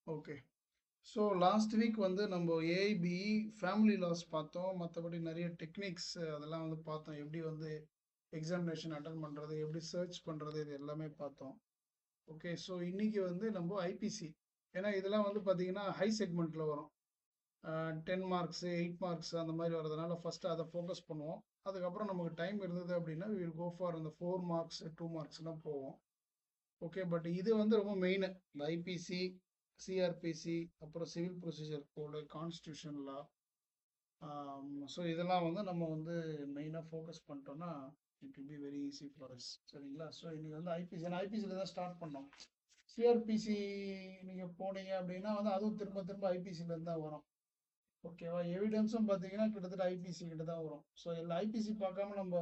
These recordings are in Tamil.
ஓகே. ஸோ லாஸ்ட் வீக் வந்து நம்ம ஏஐபி ஃபேமிலி லாஸ் பார்த்தோம். மற்றபடி நிறைய டெக்னிக்ஸ் அதெல்லாம் வந்து பார்த்தோம். எப்படி வந்து எக்ஸாமினேஷன் அட்டன் பண்ணுறது, எப்படி சர்ச் பண்ணுறது, இது எல்லாமே பார்த்தோம். ஓகே. ஸோ இன்னைக்கு வந்து நம்ம ஐபிசி, ஏன்னா இதெல்லாம் வந்து பார்த்தீங்கன்னா ஹை செக்மெண்ட்டில் வரும். 10 மார்க்ஸு 8 மார்க்ஸ் அந்த மாதிரி வரதுனால ஃபஸ்ட்டு அதை ஃபோக்கஸ் பண்ணுவோம். அதுக்கப்புறம் நமக்கு டைம் இருந்தது அப்படின்னா வில் கோ ஃபார் அந்த 4 மார்க்ஸ் 2 மார்க்ஸ்லாம் போவோம். ஓகே. பட் இது வந்து ரொம்ப மெயின். இந்த ஐபிசி, சிஆர்பிசி, அப்புறம் சிவில் ப்ரொசீஜர் கோடு, கான்ஸ்டியூஷன் லா. ஸோ இதெல்லாம் வந்து நம்ம வந்து மெயினாக ஃபோக்கஸ் பண்ணிட்டோம்னா it will be very easy for us. சரிங்களா? ஸோ இன்னைக்கு வந்து ஐபிசி, நான் ஐபிசியில் தான் ஸ்டார்ட் பண்ணோம். சிஆர்பிசி நீங்கள் போனீங்க அப்படின்னா வந்து அதுவும் திரும்ப திரும்ப ஐபிசிலேருந்து தான் வரும். ஓகேவா? எவிடன்ஸும் பார்த்தீங்கன்னா கிட்டத்தட்ட ஐபிசி கிட்ட தான் வரும். ஸோ எல்லா ஐபிசி பார்க்காம நம்ம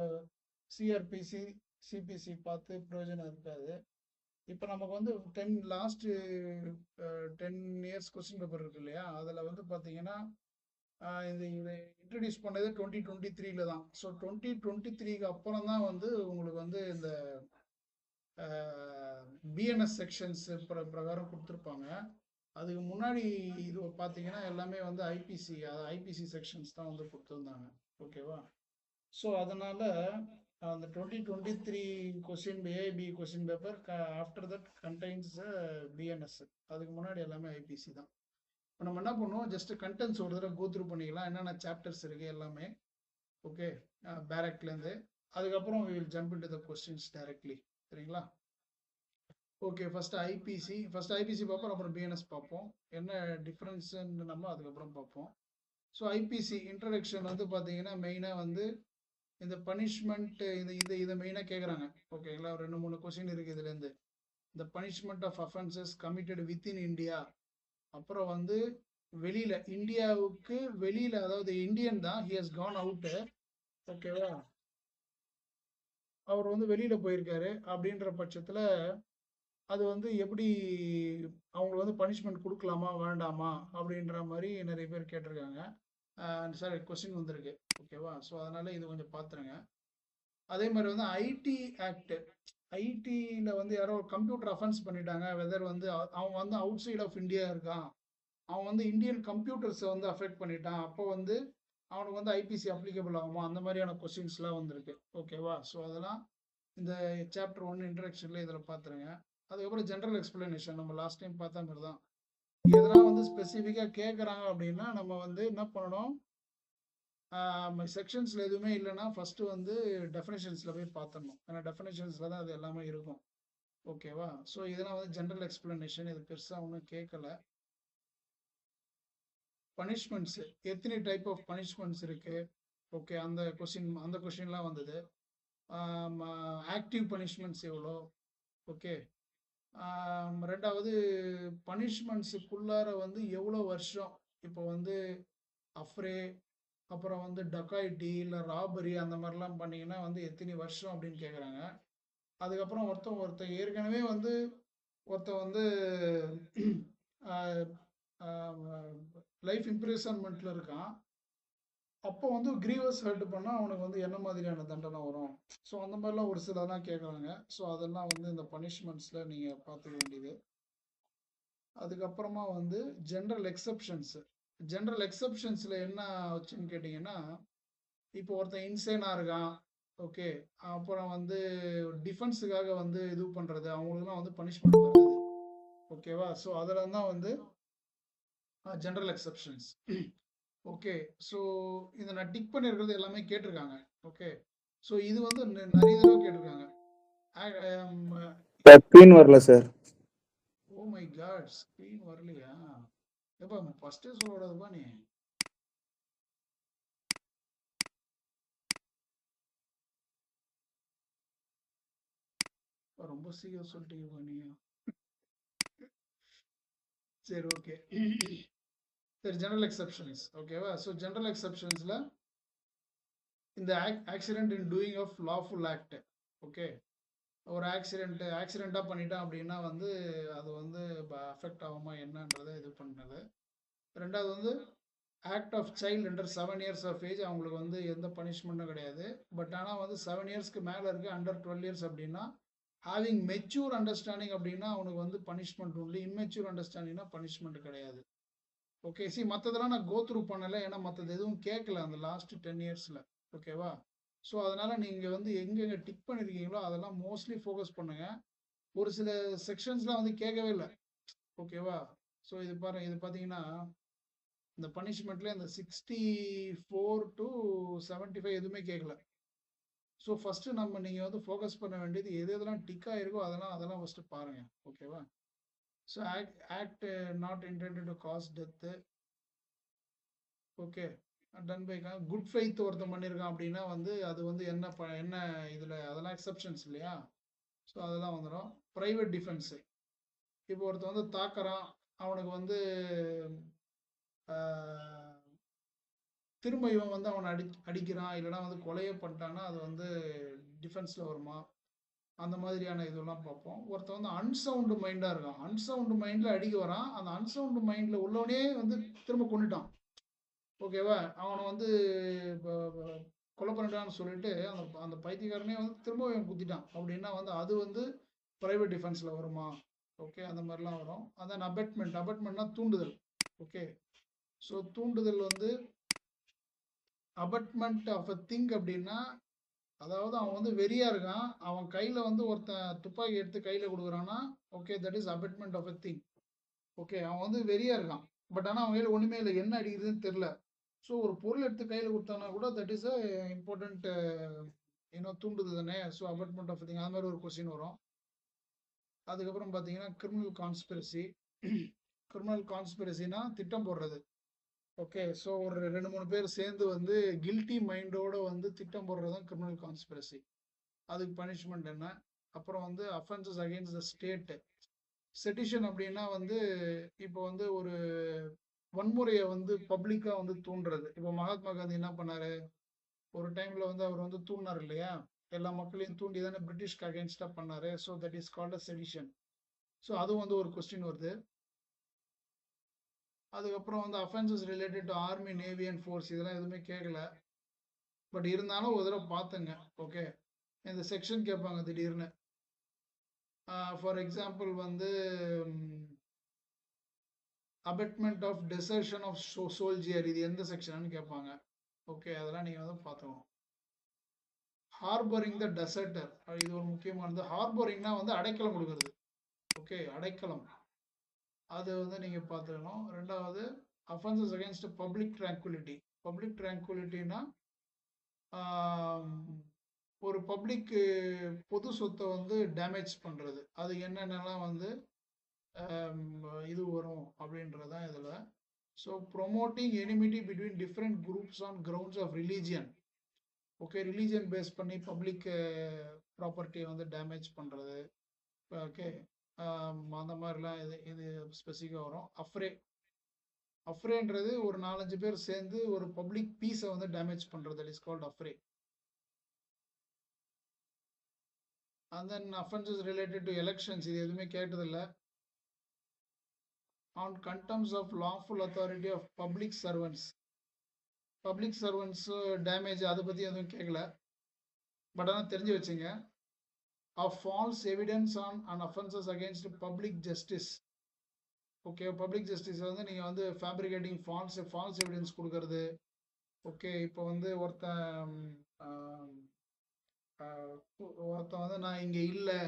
சிஆர்பிசி, சிபிசி பார்த்து பிரயோஜனம் இருக்காது. இப்போ நமக்கு வந்து லாஸ்ட் 10 இயர்ஸ் கொஸ்டின் பேப்பர் இருக்கு இல்லையா? அதில் வந்து பார்த்தீங்கன்னா இதை இன்ட்ரடியூஸ் பண்ணது 2023 தான். ஸோ 2023க்கு அப்புறம் தான் வந்து உங்களுக்கு வந்து இந்த பிஎன்எஸ் செக்ஷன்ஸ் பிரகாரம் கொடுத்துருப்பாங்க. அதுக்கு முன்னாடி இது பார்த்தீங்கன்னா எல்லாமே வந்து ஐபிசி, ஐபிசி செக்ஷன்ஸ் தான் வந்து கொடுத்துருந்தாங்க. ஓகேவா? ஸோ அதனால அந்த 2023 question AIP question paper after that contains BNS. அதுக்கு முன்னாடி எல்லாமே ஐபிசி தான். இப்போ நம்ம என்ன பண்ணுவோம், ஜஸ்ட் கண்டென்ட்ஸ் ஒரு தடவை கோத்ரூ பண்ணிக்கலாம், என்னென்ன சாப்டர்ஸ் இருக்கு எல்லாமே. ஓகே. பேரக்ட்லேருந்து அதுக்கப்புறம் we will jump into the questions directly. சரிங்களா? ஓகே. ஃபர்ஸ்ட் ஐபிசி பார்ப்போம், அப்புறம் பிஎன்எஸ் பார்ப்போம். என்ன டிஃப்ரென்ஸ்ன்னு நம்ம அதுக்கப்புறம் பார்ப்போம். ஸோ ஐபிசி இன்ட்ரடக்ஷன் வந்து பார்த்தீங்கன்னா மெயினாக வந்து இந்த பனிஷ்மெண்ட், இதை மெயினாக கேட்குறாங்க. ஓகேங்களா? ஒரு 2-3 கொஸ்டின் இருக்குது இதுலேருந்து. இந்த punishment of offences committed within India, அப்புறம் வந்து வெளியில், இந்தியாவுக்கு வெளியில், அதாவது இந்தியன் தான், ஹி ஹஸ் கான் அவுட்டு. ஓகேவா? அவர் வந்து வெளியில் போயிருக்காரு அப்படின்ற பட்சத்தில் அது வந்து எப்படி அவங்களுக்கு வந்து பனிஷ்மெண்ட் கொடுக்கலாமா வேண்டாமா அப்படின்ற மாதிரி நிறைய பேர் கேட்டிருக்காங்க. சாரி, கொஸ்டின் வந்திருக்கு. ஓகேவா? ஸோ அதனால இது கொஞ்சம் பார்த்துருங்க. அதே மாதிரி வந்து ஐடி ஆக்ட், ஐடியில் வந்து யாரோ ஒரு கம்ப்யூட்டர் அஃபென்ஸ் பண்ணிட்டாங்க, வெதர் வந்து அவன் வந்து அவுட் சைட் ஆஃப் இந்தியா இருக்கான், அவன் வந்து இந்தியன் கம்ப்யூட்டர்ஸை வந்து அஃபெக்ட் பண்ணிட்டான், அப்போ வந்து அவனுக்கு வந்து ஐபிசி அப்ளிகபிள் ஆகுமா, அந்த மாதிரியான கொஸ்டின்ஸ்லாம் வந்திருக்கு. ஓகேவா? ஸோ அதெல்லாம் இந்த சாப்டர் 1 இன்ட்ரடக்ஷனில் இதில் பார்த்துருங்க. அதுக்கப்புறம் ஜென்ரல் எக்ஸ்பிளனேஷன் நம்ம லாஸ்ட் டைம் பார்த்த மாதிரி தான். எதெல்லாம் வந்து ஸ்பெசிஃபிக்காக கேட்குறாங்க அப்படின்னா நம்ம வந்து என்ன பண்ணணும், செக்ஷன்ஸில் எதுவுமே இல்லைன்னா ஃபஸ்ட்டு வந்து டெஃபினேஷன்ஸில் போய் பார்த்துடணும். ஏன்னா டெஃபினேஷன்ஸில் தான் அது எல்லாமே இருக்கும். ஓகேவா? ஸோ இதெல்லாம் வந்து ஜென்ரல் எக்ஸ்பிளனேஷன், இது பெருசாக ஒன்றும் கேட்கல. பனிஷ்மெண்ட்ஸ், எத்தனை டைப் ஆஃப் பனிஷ்மெண்ட்ஸ் இருக்குது. ஓகே. அந்த கொஸ்டின்லாம் வந்தது. ஆக்டிவ் பனிஷ்மெண்ட்ஸ் எவ்வளோ. ஓகே. ரெண்டாவது பனிஷ்மெண்ட்ஸுக்குள்ளார வந்து எவ்வளோ வருஷம், இப்போ வந்து அஃப்ரே, அப்புறம் வந்து டக்காய்டி இல்லை ராபரி அந்த மாதிரிலாம் பண்ணிங்கன்னா வந்து எத்தனை வருஷம் அப்படின்னு கேட்குறாங்க. அதுக்கப்புறம் ஒருத்தன் ஏற்கனவே வந்து ஒருத்தன் வந்து லைஃப் இம்ப்ரிசன்மெண்ட்டில் இருக்கான், அப்போ வந்து கிரீவஸ் ஹர்ட் பண்ணால் அவனுக்கு வந்து என்ன மாதிரியான தண்டனை வரும். ஸோ அந்த மாதிரிலாம் ஒரு சிலதான் கேட்குறாங்க. ஸோ அதெல்லாம் வந்து இந்த பனிஷ்மெண்ட்ஸில் நீங்கள் பார்த்துக்க வேண்டியது. அதுக்கப்புறமா வந்து ஜென்ரல் எக்ஸப்ஷன்ஸு. ஜென்ரல் எக்ஸப்ஷன்ஸில் என்ன வச்சுன்னு கேட்டிங்கன்னா, இப்போ ஒருத்தன் இன்சேனாக இருக்கான். ஓகே. அப்புறம் வந்து டிஃபென்ஸுக்காக வந்து இது பண்ணுறது, அவங்களுக்குலாம் வந்து பனிஷ்மெண்ட் வருது. ஓகேவா? ஸோ அதில் தான் வந்து ஜென்ரல் எக்ஸப்ஷன்ஸ். ஓகே. ஸோ இதை நான் டிக் பண்ணியிருக்கிறது எல்லாமே கேட்டிருக்காங்க. ஓகே. ஸோ இது வந்து நிறைய தடவை கேட்டிருக்காங்க. ஸ்க்ரீன் வரல sir. Oh my God, screen வரலையா? எப்போ ஃபஸ்ட்டே சொல்லக்கூடாதுப்பா நீ. ரொம்ப சீக்கிரம் சொல்லிட்டீங்கப்பா நீங்க. சரி, ஓகே. சரி, ஜெனரல் எக்ஸப்ஷன்ஸ். ஓகேவா? ஸோ ஜெனரல் எக்ஸப்ஷன்ஸில் இந்த accident in doing of lawful act. Okay. ஒரு ஆக்சிடெண்ட்டாக பண்ணிட்டான் அப்படின்னா வந்து அது வந்து அஃபெக்ட் ஆகுமா என்னன்றதை இது பண்ணுறது. ரெண்டாவது வந்து act of child under 7 years of age, அவங்களுக்கு வந்து எந்த பனிஷ்மெண்ட்டும் கிடையாது. பட் ஆனால் வந்து 7 இயர்ஸ்க்கு மேலே இருக்குது, அண்டர் 12 இயர்ஸ் அப்படின்னா ஹேவிங் மெச்சூர் அண்டர்ஸ்டாண்டிங் அப்படின்னா அவனுக்கு வந்து பனிஷ்மெண்ட் உண்டு. இம்மெச்சூர் அண்டர்ஸ்டாண்டிங்னா பனிஷ்மெண்ட் கிடையாது. ஓகே, சி மற்றதெல்லாம் நான் கோ த்ரூ பண்ணலை, ஏன்னா மற்றது எதுவும் கேட்கல அந்த லாஸ்ட் 10 இயர்ஸில். ஓகேவா? ஸோ அதனால் நீங்கள் வந்து எங்கெங்கே டிக் பண்ணியிருக்கீங்களோ அதெல்லாம் மோஸ்ட்லி ஃபோக்கஸ் பண்ணுங்கள். ஒரு சில செக்ஷன்ஸ்லாம் வந்து கேட்கவே இல்லை. ஓகேவா? ஸோ இது பாருங்க, இது பார்த்தீங்கன்னா இந்த பனிஷ்மெண்ட்ல இந்த 64 to 75 எதுவுமே கேட்கல. ஸோ ஃபஸ்ட்டு நீங்கள் வந்து ஃபோக்கஸ் பண்ண வேண்டியது எது எதெல்லாம் டிக் ஆகிருக்கோ அதெல்லாம் ஃபஸ்ட்டு பாருங்கள். ஓகேவா? So act not intended to cause death. Okay, done by good faith ஒருத்தன் பண்ணியிருக்கான் அப்படின்னா வந்து அது வந்து என்ன இதில் அதெல்லாம் எக்ஸப்ஷன்ஸ் இல்லையா? ஸோ அதெல்லாம் வந்துடும். ப்ரைவேட் டிஃபென்ஸு, இப்போ ஒருத்தன் வந்து தாக்குறான், அவனுக்கு வந்து திரும்ப இவன் வந்து அவனை அடிக்கிறான், இல்லைனா வந்து கொலையை பண்ணிட்டான்னா அது வந்து டிஃபென்ஸில் வருமா? அந்த மாதிரியான இதெல்லாம் பார்ப்போம். ஒருத்தன் வந்து அன்சவுண்டு மைண்டாக இருக்கான், அன்சவுண்டு மைண்டில் அடிக்க வரான், அந்த அன்சவுண்டு மைண்டில் உள்ளவனே வந்து திரும்ப கொண்டுட்டான். ஓகேவா? அவனை வந்து கொலை பண்ணிட்டான்னு சொல்லிட்டு அந்த அந்த பைத்தியக்காரனே வந்து திரும்ப இவன் குத்திட்டான் அப்படின்னா வந்து அது வந்து ப்ரைவேட் டிஃபென்ஸில் வருமா? ஓகே, அந்த மாதிரிலாம் வரும். அதான் அபட்மெண்ட்னா தூண்டுதல். ஓகே, ஸோ தூண்டுதல் வந்து அபட்மெண்ட் ஆஃப் அ திங் அப்படின்னா, அதாவது அவன் வந்து வெறியா இருக்கான், அவன் கையில் வந்து ஒருத்தன் துப்பாக்கி எடுத்து கையில் கொடுக்குறான்னா okay, that is abetment of a thing. Okay, அவன் வந்து வெறியா இருக்கான், பட் ஆனால் அவன் கையில் ஒன்றுமே இல்லை, என்ன அடிக்குதுன்னு தெரில. ஸோ ஒரு பொருள் எடுத்து கையில் கொடுத்தானா கூட தட் இஸ் அ இம்பார்ட்டண்ட் இன்னும் தூண்டுது தானே. ஸோ அபட்மெண்ட் ஆஃப் திங், அது மாதிரி ஒரு கொஸ்டின் வரும். அதுக்கப்புறம் பார்த்தீங்கன்னா கிரிமினல் கான்ஸ்பிரசி. கிரிமினல் கான்ஸ்பிரசினா திட்டம் போடுறது. ஓகே, ஸோ ஒரு 2-3 பேர் சேர்ந்து வந்து கில்ட்டி மைண்டோட வந்து திட்டம் போடுறது தான் கிரிமினல் கான்ஸ்பிரசி. அதுக்கு பனிஷ்மெண்ட் என்ன? அப்புறம் வந்து offences against the state. Sedition அப்படின்னா வந்து இப்போ வந்து ஒரு வன்முறையை வந்து பப்ளிக்காக வந்து தூண்டுறது. இப்போ மகாத்மா காந்தி என்ன பண்ணாரு, ஒரு டைம்ல வந்து அவர் வந்து தூண்டினார் இல்லையா, எல்லா மக்களையும் தூண்டி தானே பிரிட்டிஷ்க்கு அகேன்ஸ்டாக பண்ணாரு. So that is called a sedition. So அதுவும் வந்து ஒரு கொஸ்டின் வருது. அதுக்கப்புறம் வந்து offences related to army, navy and force, இதெல்லாம் எதுவுமே கேட்கல, பட் இருந்தாலும் ஒரு தடவை பார்த்துங்க. ஓகே, இந்த செக்ஷன் கேட்பாங்க திடீர்னு. ஃபார் எக்ஸாம்பிள் வந்து அபட்மெண்ட் ஆஃப் டெசர்ஷன் ஆஃப் சோல்ஜியர், இது எந்த செக்ஷன் கேட்பாங்க. ஓகே, அதெல்லாம் நீங்கள் வந்து பார்த்துக்கணும். ஹார்பரிங் த டெசர்டர், இது ஒரு முக்கியமானது. ஹார்பரிங்னா வந்து அடைக்கலம் கொடுக்கறது. ஓகே, அடைக்கலம், அது வந்து நீங்கள் பார்த்துக்கணும். ரெண்டாவது offences against public tranquility. Public ட்ராங்குலிட்டினா ஒரு பப்ளிக் பொது சொத்தை வந்து டேமேஜ் பண்ணுறது, அது என்னென்னலாம் வந்து இது வரும் அப்படின்றதான் இதில். So promoting enmity between different groups on grounds of religion. Okay, religion base பண்ணி பப்ளிக் ப்ராப்பர்ட்டியை வந்து டேமேஜ் பண்ணுறது. ஓகே, அந்த மாதிரிலாம் இது ஸ்பெசிஃபிக்காக வரும். அஃப்ரேன்றது ஒரு 4-5 பேர் சேர்ந்து ஒரு பப்ளிக் பீஸை வந்து டேமேஜ் பண்ணுறது, that is called affray. And then offences related to elections, இது எதுவுமே கேட்டதில்லை. On contempts of lawful authority of public servants. Public servants damage, அதை பற்றி எதுவும் கேட்கல, பட் ஆனால் தெரிஞ்சு வச்சுங்க. Of false evidence an and offences against public justice. Okay, public justice வந்து நீங்கள் வந்து ஃபேப்ரிகேட்டிங் ஃபால்ஸ் எவிடன்ஸ் கொடுக்கறது. ஓகே, இப்போ வந்து ஒருத்தன் வந்து நான் இங்கே இல்லை,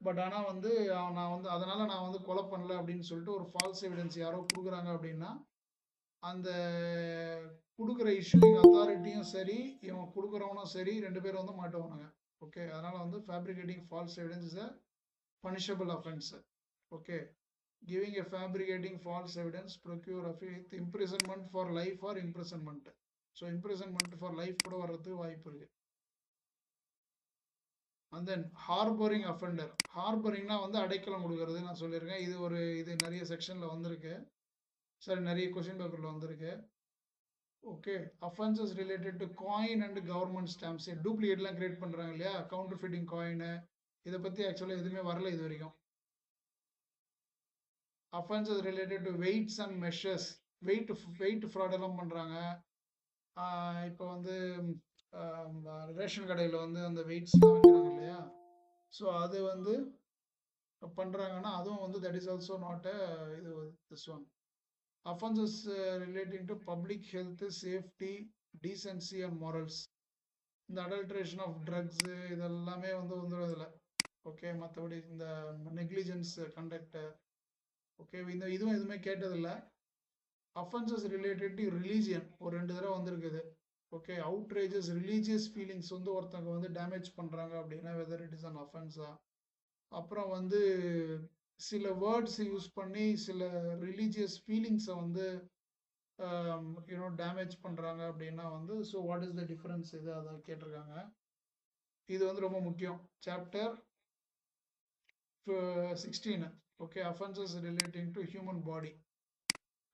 பட் ஆனால் வந்து நான் வந்து அதனால் நான் வந்து கொலை பண்ணல அப்படின்னு சொல்லிட்டு ஒரு ஃபால்ஸ் எவிடன்ஸ் யாரோ கொடுக்குறாங்க அப்படின்னா, அந்த கொடுக்குற இஷ்யூயிங் அத்தாரிட்டியும் சரி இவன் கொடுக்குறவனும் சரி 2 பேரும் வந்து மாட்டுவானுங்க. ஓகே, அதனால் வந்து fabricating false evidence is a punishable offence. Okay, giving a fabricating false evidence procure of with imprisonment for life or imprisonment. So imprisonment for life கூட வர்றதுக்கு வாய்ப்பு இருக்கு. And then harbouring offender. ஹார்பரிங்னா வந்து அடைக்கலம் கொடுக்கறது நான் சொல்லியிருக்கேன். இது நிறைய செக்ஷனில் வந்திருக்கு, சரி நிறைய கொஸ்டின் பேப்பரில் வந்திருக்கு. Okay, offences related to coin and government stamps. டூப்ளிகேட்லாம் கிரியேட் பண்ணுறாங்க இல்லையா, கவுண்டர் ஃபிட்டிங் காயினு, இதை பற்றி ஆக்சுவலாக எதுவுமே வரல இது வரைக்கும். Offences related to weights and measures. Weight fraud எல்லாம் பண்ணுறாங்க. இப்போ வந்து ரேஷன் கடையில் வந்து அந்த வெயிட்ஸ்லாம் வைக்கிறாங்க இல்லையா, ஸோ அது வந்து பண்ணுறாங்கன்னா அதுவும் வந்து that is also not a இது this one offenses relating to public health, safety, decency and morals. இந்த அடல்ட்ரேஷன் ஆஃப் ட்ரக்ஸ் இதெல்லாமே வந்து வந்துடும் இதில். ஓகே, மற்றபடி இந்த நெக்லிஜென்ஸ் கண்டக்ட், ஓகே, இந்த இதுவும் எதுவுமே கேட்டதில்லை. அஃபென்சஸ் ரிலேட்டட் டு ரிலீஜியன் ஒரு 2 தடவை வந்திருக்குது. ஓகே, அவுட்ரேஜஸ் ரிலீஜியஸ் ஃபீலிங்ஸ் வந்து ஒருத்தவங்க வந்து டேமேஜ் பண்ணுறாங்க அப்படின்னா வெதர் இட் இஸ் அன் அஃபென்ஸா. அப்புறம் வந்து சில வேர்ட்ஸ் யூஸ் பண்ணி சில ரிலீஜியஸ் ஃபீலிங்ஸை வந்து யூனோ டேமேஜ் பண்ணுறாங்க அப்படின்னா வந்து so what is the difference இது அதை கேட்டிருக்காங்க. இது வந்து ரொம்ப முக்கியம். Chapter 16, okay, offences relating to human body.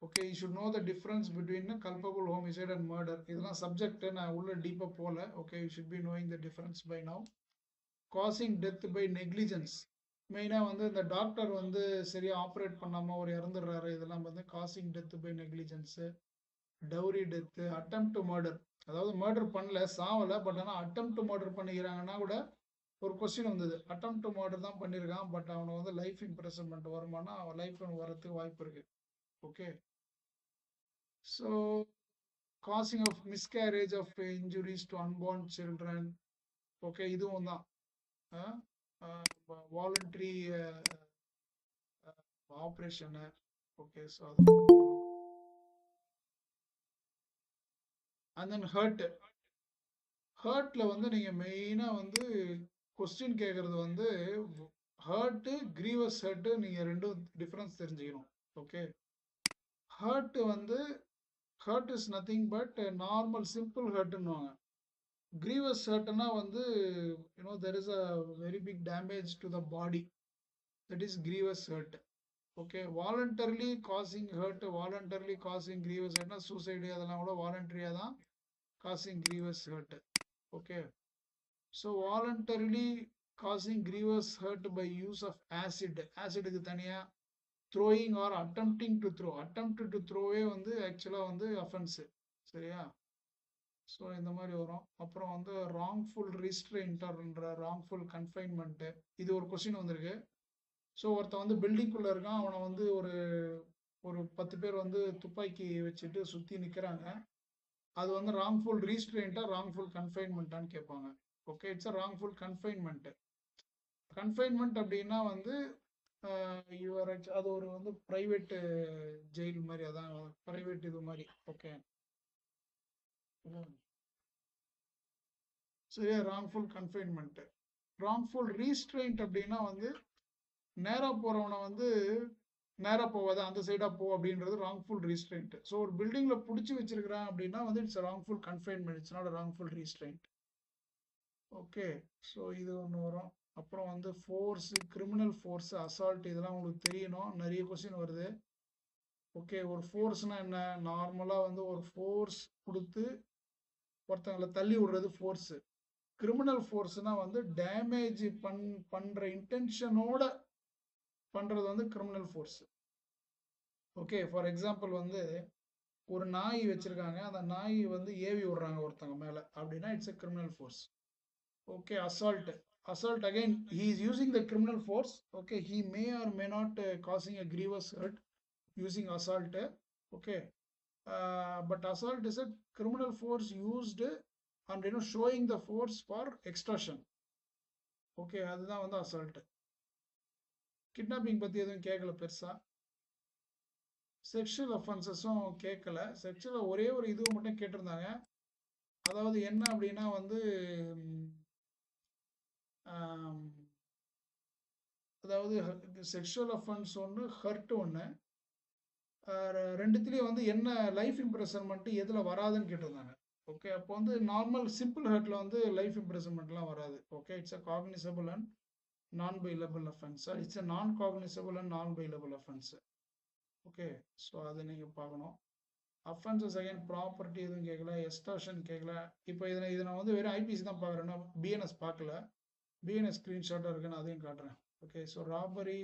Okay, you should know the difference between culpable homicide and murder. இதெல்லாம் சப்ஜெக்ட் நான் உள்ள டீப்பாக போகல. Okay, you should be knowing the difference by now. Causing death by negligence, மெயினாக வந்து இந்த டாக்டர் வந்து சரியாக ஆப்ரேட் பண்ணாமல் ஒரு இறந்துடுறாரு, இதெல்லாம் வந்து causing death by negligence. Dowry death, attempt to murder, அதாவது மர்டர் பண்ணல, சாவலை, பட் ஆனால் அட்டெம்ப்ட் டு மர்டர் பண்ணிக்கிறாங்கன்னா கூட ஒரு கொஸ்டின் வந்தது. அட்டெம்ப்ட் டு மர்டர் தான் பண்ணியிருக்கான், பட் அவனை வந்து லைஃப் இம்ப்ரெசன்மெண்ட் வருமானா அவன் லைஃப் வரதுக்கு வாய்ப்பு இருக்கு. Okay, so causing of miscarriage of injuries to unborn children. Okay, இதுவும் தான் வாலண்டரி ஆப்ரேஷனு. ஓகே, ஸோ அது அண்ட் தென் ஹர்ட்டில் வந்து நீங்கள் மெயினாக வந்து கொஸ்டின் கேட்குறது வந்து ஹர்ட்டு கிரீவஸ் ஹர்ட்டு, நீங்கள் ரெண்டும் டிஃப்ரென்ஸ் தெரிஞ்சுக்கணும். ஓகே, ஹர்ட்டு வந்து hurt is nothing but normal simple ஹர்ட்டுன்னுவாங்க. கிரீவஸ் ஹர்ட்னா வந்து you know there is a very big damage to the body, that is grievous hurt. Okay, voluntarily causing hurt, voluntarily causing grievous ஹர்ட்னா சூசைடு அதெல்லாம் கூட வாலண்டரியாக தான் causing grievous hurt. Okay, so voluntarily causing grievous hurt by use of acid, ஆசிடுக்கு தனியாக, throwing or attempting to throw, attempt to த்ரோவே வந்து ஆக்சுவலாக வந்து அஃபென்ஸு. சரியா, ஸோ இந்த மாதிரி வரும். அப்புறம் வந்து ராங்ஃபுல் ரிஸ்ட்ரெயின்டர்ன்ற ராங்ஃபுல் கன்ஃபைன்மெண்ட்டு, இது ஒரு கொஸ்டின் வந்திருக்கு. ஸோ ஒருத்தன் வந்து பில்டிங்குள்ளே இருக்கான், அவனை வந்து ஒரு ஒரு 10 பேர் வந்து துப்பாக்கி வச்சுட்டு சுற்றி நிற்கிறாங்க. அது வந்து ராங்ஃபுல் ரீஸ்ட்ரெயின்ட்டா ராங்ஃபுல் கன்ஃபைன்மெண்ட்டான்னு கேட்பாங்க. Okay, it's a wrongful confinement. Confinement அப்படின்னா வந்து யுவர் அது ஒரு வந்து ப்ரைவேட் ஜெயில் மாதிரி, அதான் ப்ரைவேட் இது மாதிரி. ஓகே, சரியா, ராங்ஃபுல் கன்ஃபைன்மெண்ட். ராங்ஃபுல் ரீஸ்ட்ரெயின்ட் அப்படின்னா வந்து நேராக போகிறவனை வந்து நேராக போகாத அந்த சைடாக போ அப்படின்றது ராங்ஃபுல் ரீஸ்ட்ரெயின்ட். ஸோ ஒரு பில்டிங்கில் பிடிச்சி வச்சிருக்கிறான் அப்படின்னா வந்து it's wrongful confinement, it's not wrongful restraint. Okay, so இது ஒன்று வரும். அப்புறம் வந்து ஃபோர்ஸு, கிரிமினல் ஃபோர்ஸு, அசால்ட், இதெல்லாம் உங்களுக்கு தெரியணும், நிறைய கொஸ்டின் வருது. ஓகே, ஒரு ஃபோர்ஸ்னால் என்ன, நார்மலாக வந்து ஒரு ஃபோர்ஸ் கொடுத்து ஒருத்தங்களை தள்ளி விடுறது ஃபோர்ஸு. கிரிமினல் ஃபோர்ஸ்னால் வந்து டேமேஜ் பண்ணுற இன்டென்ஷனோட பண்ணுறது வந்து criminal force. Okay, for example வந்து ஒரு நாய் வச்சுருக்காங்க, அந்த நாய் வந்து ஏவி விடுறாங்க ஒருத்தவங்க மேலே அப்படின்னா it's a criminal force. Okay, assault again he is using the criminal force. Okay, he may or may not causing a grievous hurt using assault. Okay, but assault is a criminal force used and showing the force for extortion. Okay, அதுதான் வந்து அசால்ட். கிட்னாப்பிங் பற்றி எதுவும் கேட்கல பெருசா. செக்ஷுவல் அஃபென்சஸும் கேட்கல. செக்ஷுவல் ஒரே ஒரு இதுவும் மட்டும் கேட்டிருந்தாங்க. அதாவது என்ன அப்படின்னா வந்து அதாவது செக்ஷுவல் அஃபென்ஸ் ஒன்று, ஹர்ட் ஒன்று, ரெண்டுத்துலேயும் வந்து என்ன லைஃப் இம்ப்ரெசன்மெண்ட் எதில் வராதுன்னு கேட்டிருந்தாங்க. ஓகே, அப்போ வந்து நார்மல் சிம்பிள் ஹர்ட்டில் வந்து லைஃப் இம்ப்ரெசன்மெண்ட்லாம் வராது. Okay, it's a cognisable and நான் பைலபிள் அஃபென்ஸ், இட்ஸ் அ நான் காக்னிசபிள் அண்ட் நான் பைலபிள் அஃபென்ஸ். ஓகே, ஸோ அதை நீங்கள் பார்க்கணும். அஃபென்சஸ் அகைன் ப்ராப்பர்ட்டி எதுவும் கேட்கல, எஸ்டார்ஷன் கேட்கல. இப்போ இதை நான் வந்து வெறும் ஐபிசி தான் பார்க்குறேன்னா பிஎன்எஸ் பார்க்கல. பிஎன்எஸ் ஸ்க்ரீன்ஷாட்டாக இருக்குன்னு அதையும் காட்டுறேன். Okay, so robbery,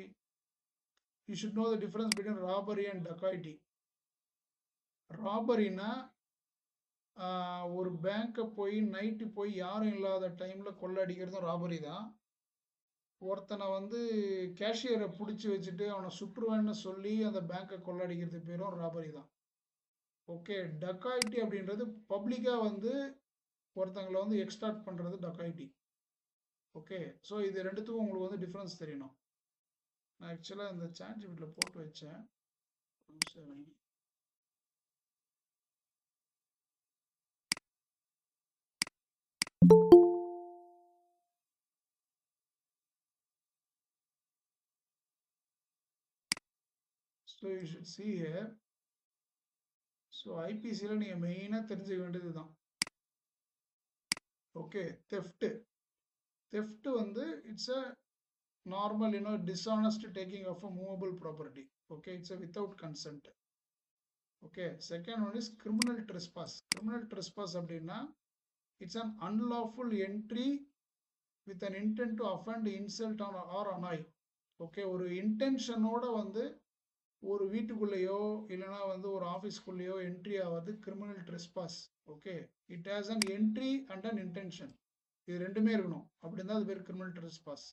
you should know the difference between robbery and dacoity. ராபரினா ஒரு பேங்க்கை போய் நைட்டு போய் யாரும் இல்லாத டைமில் கொள்ளடிக்கிறதும் ராபரி தான். ஒருத்தனை வந்து கேஷியரை பிடிச்சி வச்சுட்டு அவனை சுற்றுவேன்னு சொல்லி அந்த பேங்கை கொள்ளடிக்கிறது பேரும் ராபரி தான். ஓகே, டக்காய்டி அப்படின்றது பப்ளிக்காக வந்து ஒருத்தங்களை வந்து எக்ஸ்டார்ட் பண்ணுறது டக்காய்டி. ஓகே, ஸோ இது ரெண்டுத்துக்கும் உங்களுக்கு வந்து டிஃப்ரென்ஸ் தெரியணும். நான் ஆக்சுவலாக இந்த சாட் ஜிபிட்டியில் போட்டு வச்சேன். சரி, so you should see here. So ஐபிசியில் நீங்கள் மெயினாக தெரிஞ்சுக்க வேண்டியது தான். ஓகே, தெஃப்ட் வந்து it's a normal dishonest taking of a movable property. Okay, it's a without consent. Okay, second one is criminal trespass. Criminal trespass அப்படின்னா it's an unlawful entry with an intent to offend, insult or annoy. Okay, ஒரு இன்டென்ஷனோட வந்து ஒரு வீட்டுக்குள்ளேயோ இல்லைனா வந்து ஒரு ஆஃபீஸ்க்குள்ளேயோ என்ட்ரி ஆவது criminal trespass. Okay, it has an entry and an intention, இது ரெண்டுமே இருக்கணும். அப்படி இருந்தால் அது பேர் கிரிமினல் ட்ரெஸ்பாஸ்.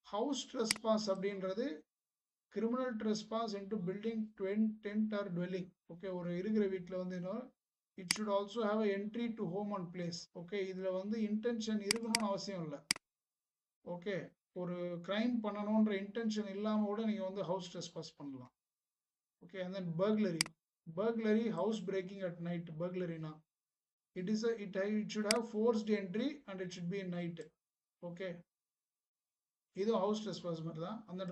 ஹவுஸ் ட்ரெஸ்பாஸ் அப்படின்றது criminal trespass into building tent or dwelling. Okay, ஒரு இருக்கிற வீட்டில் வந்து இன்னும் it should also have a entry to home and place. Okay, இதில் வந்து இன்டென்ஷன் இருக்கணும்னு அவசியம் இல்லை. ஓகே, ஒரு கிரைம் பண்ணணுன்ற இன்டென்ஷன் இல்லாமல் கூட நீங்கள் வந்து ஹவுஸ் ட்ரெஸ்பாஸ் பண்ணலாம். Okay, and then burglary, house breaking at night. Burglary na it should have forced entry and it should be in night. Okay, idu house trespass madha. And then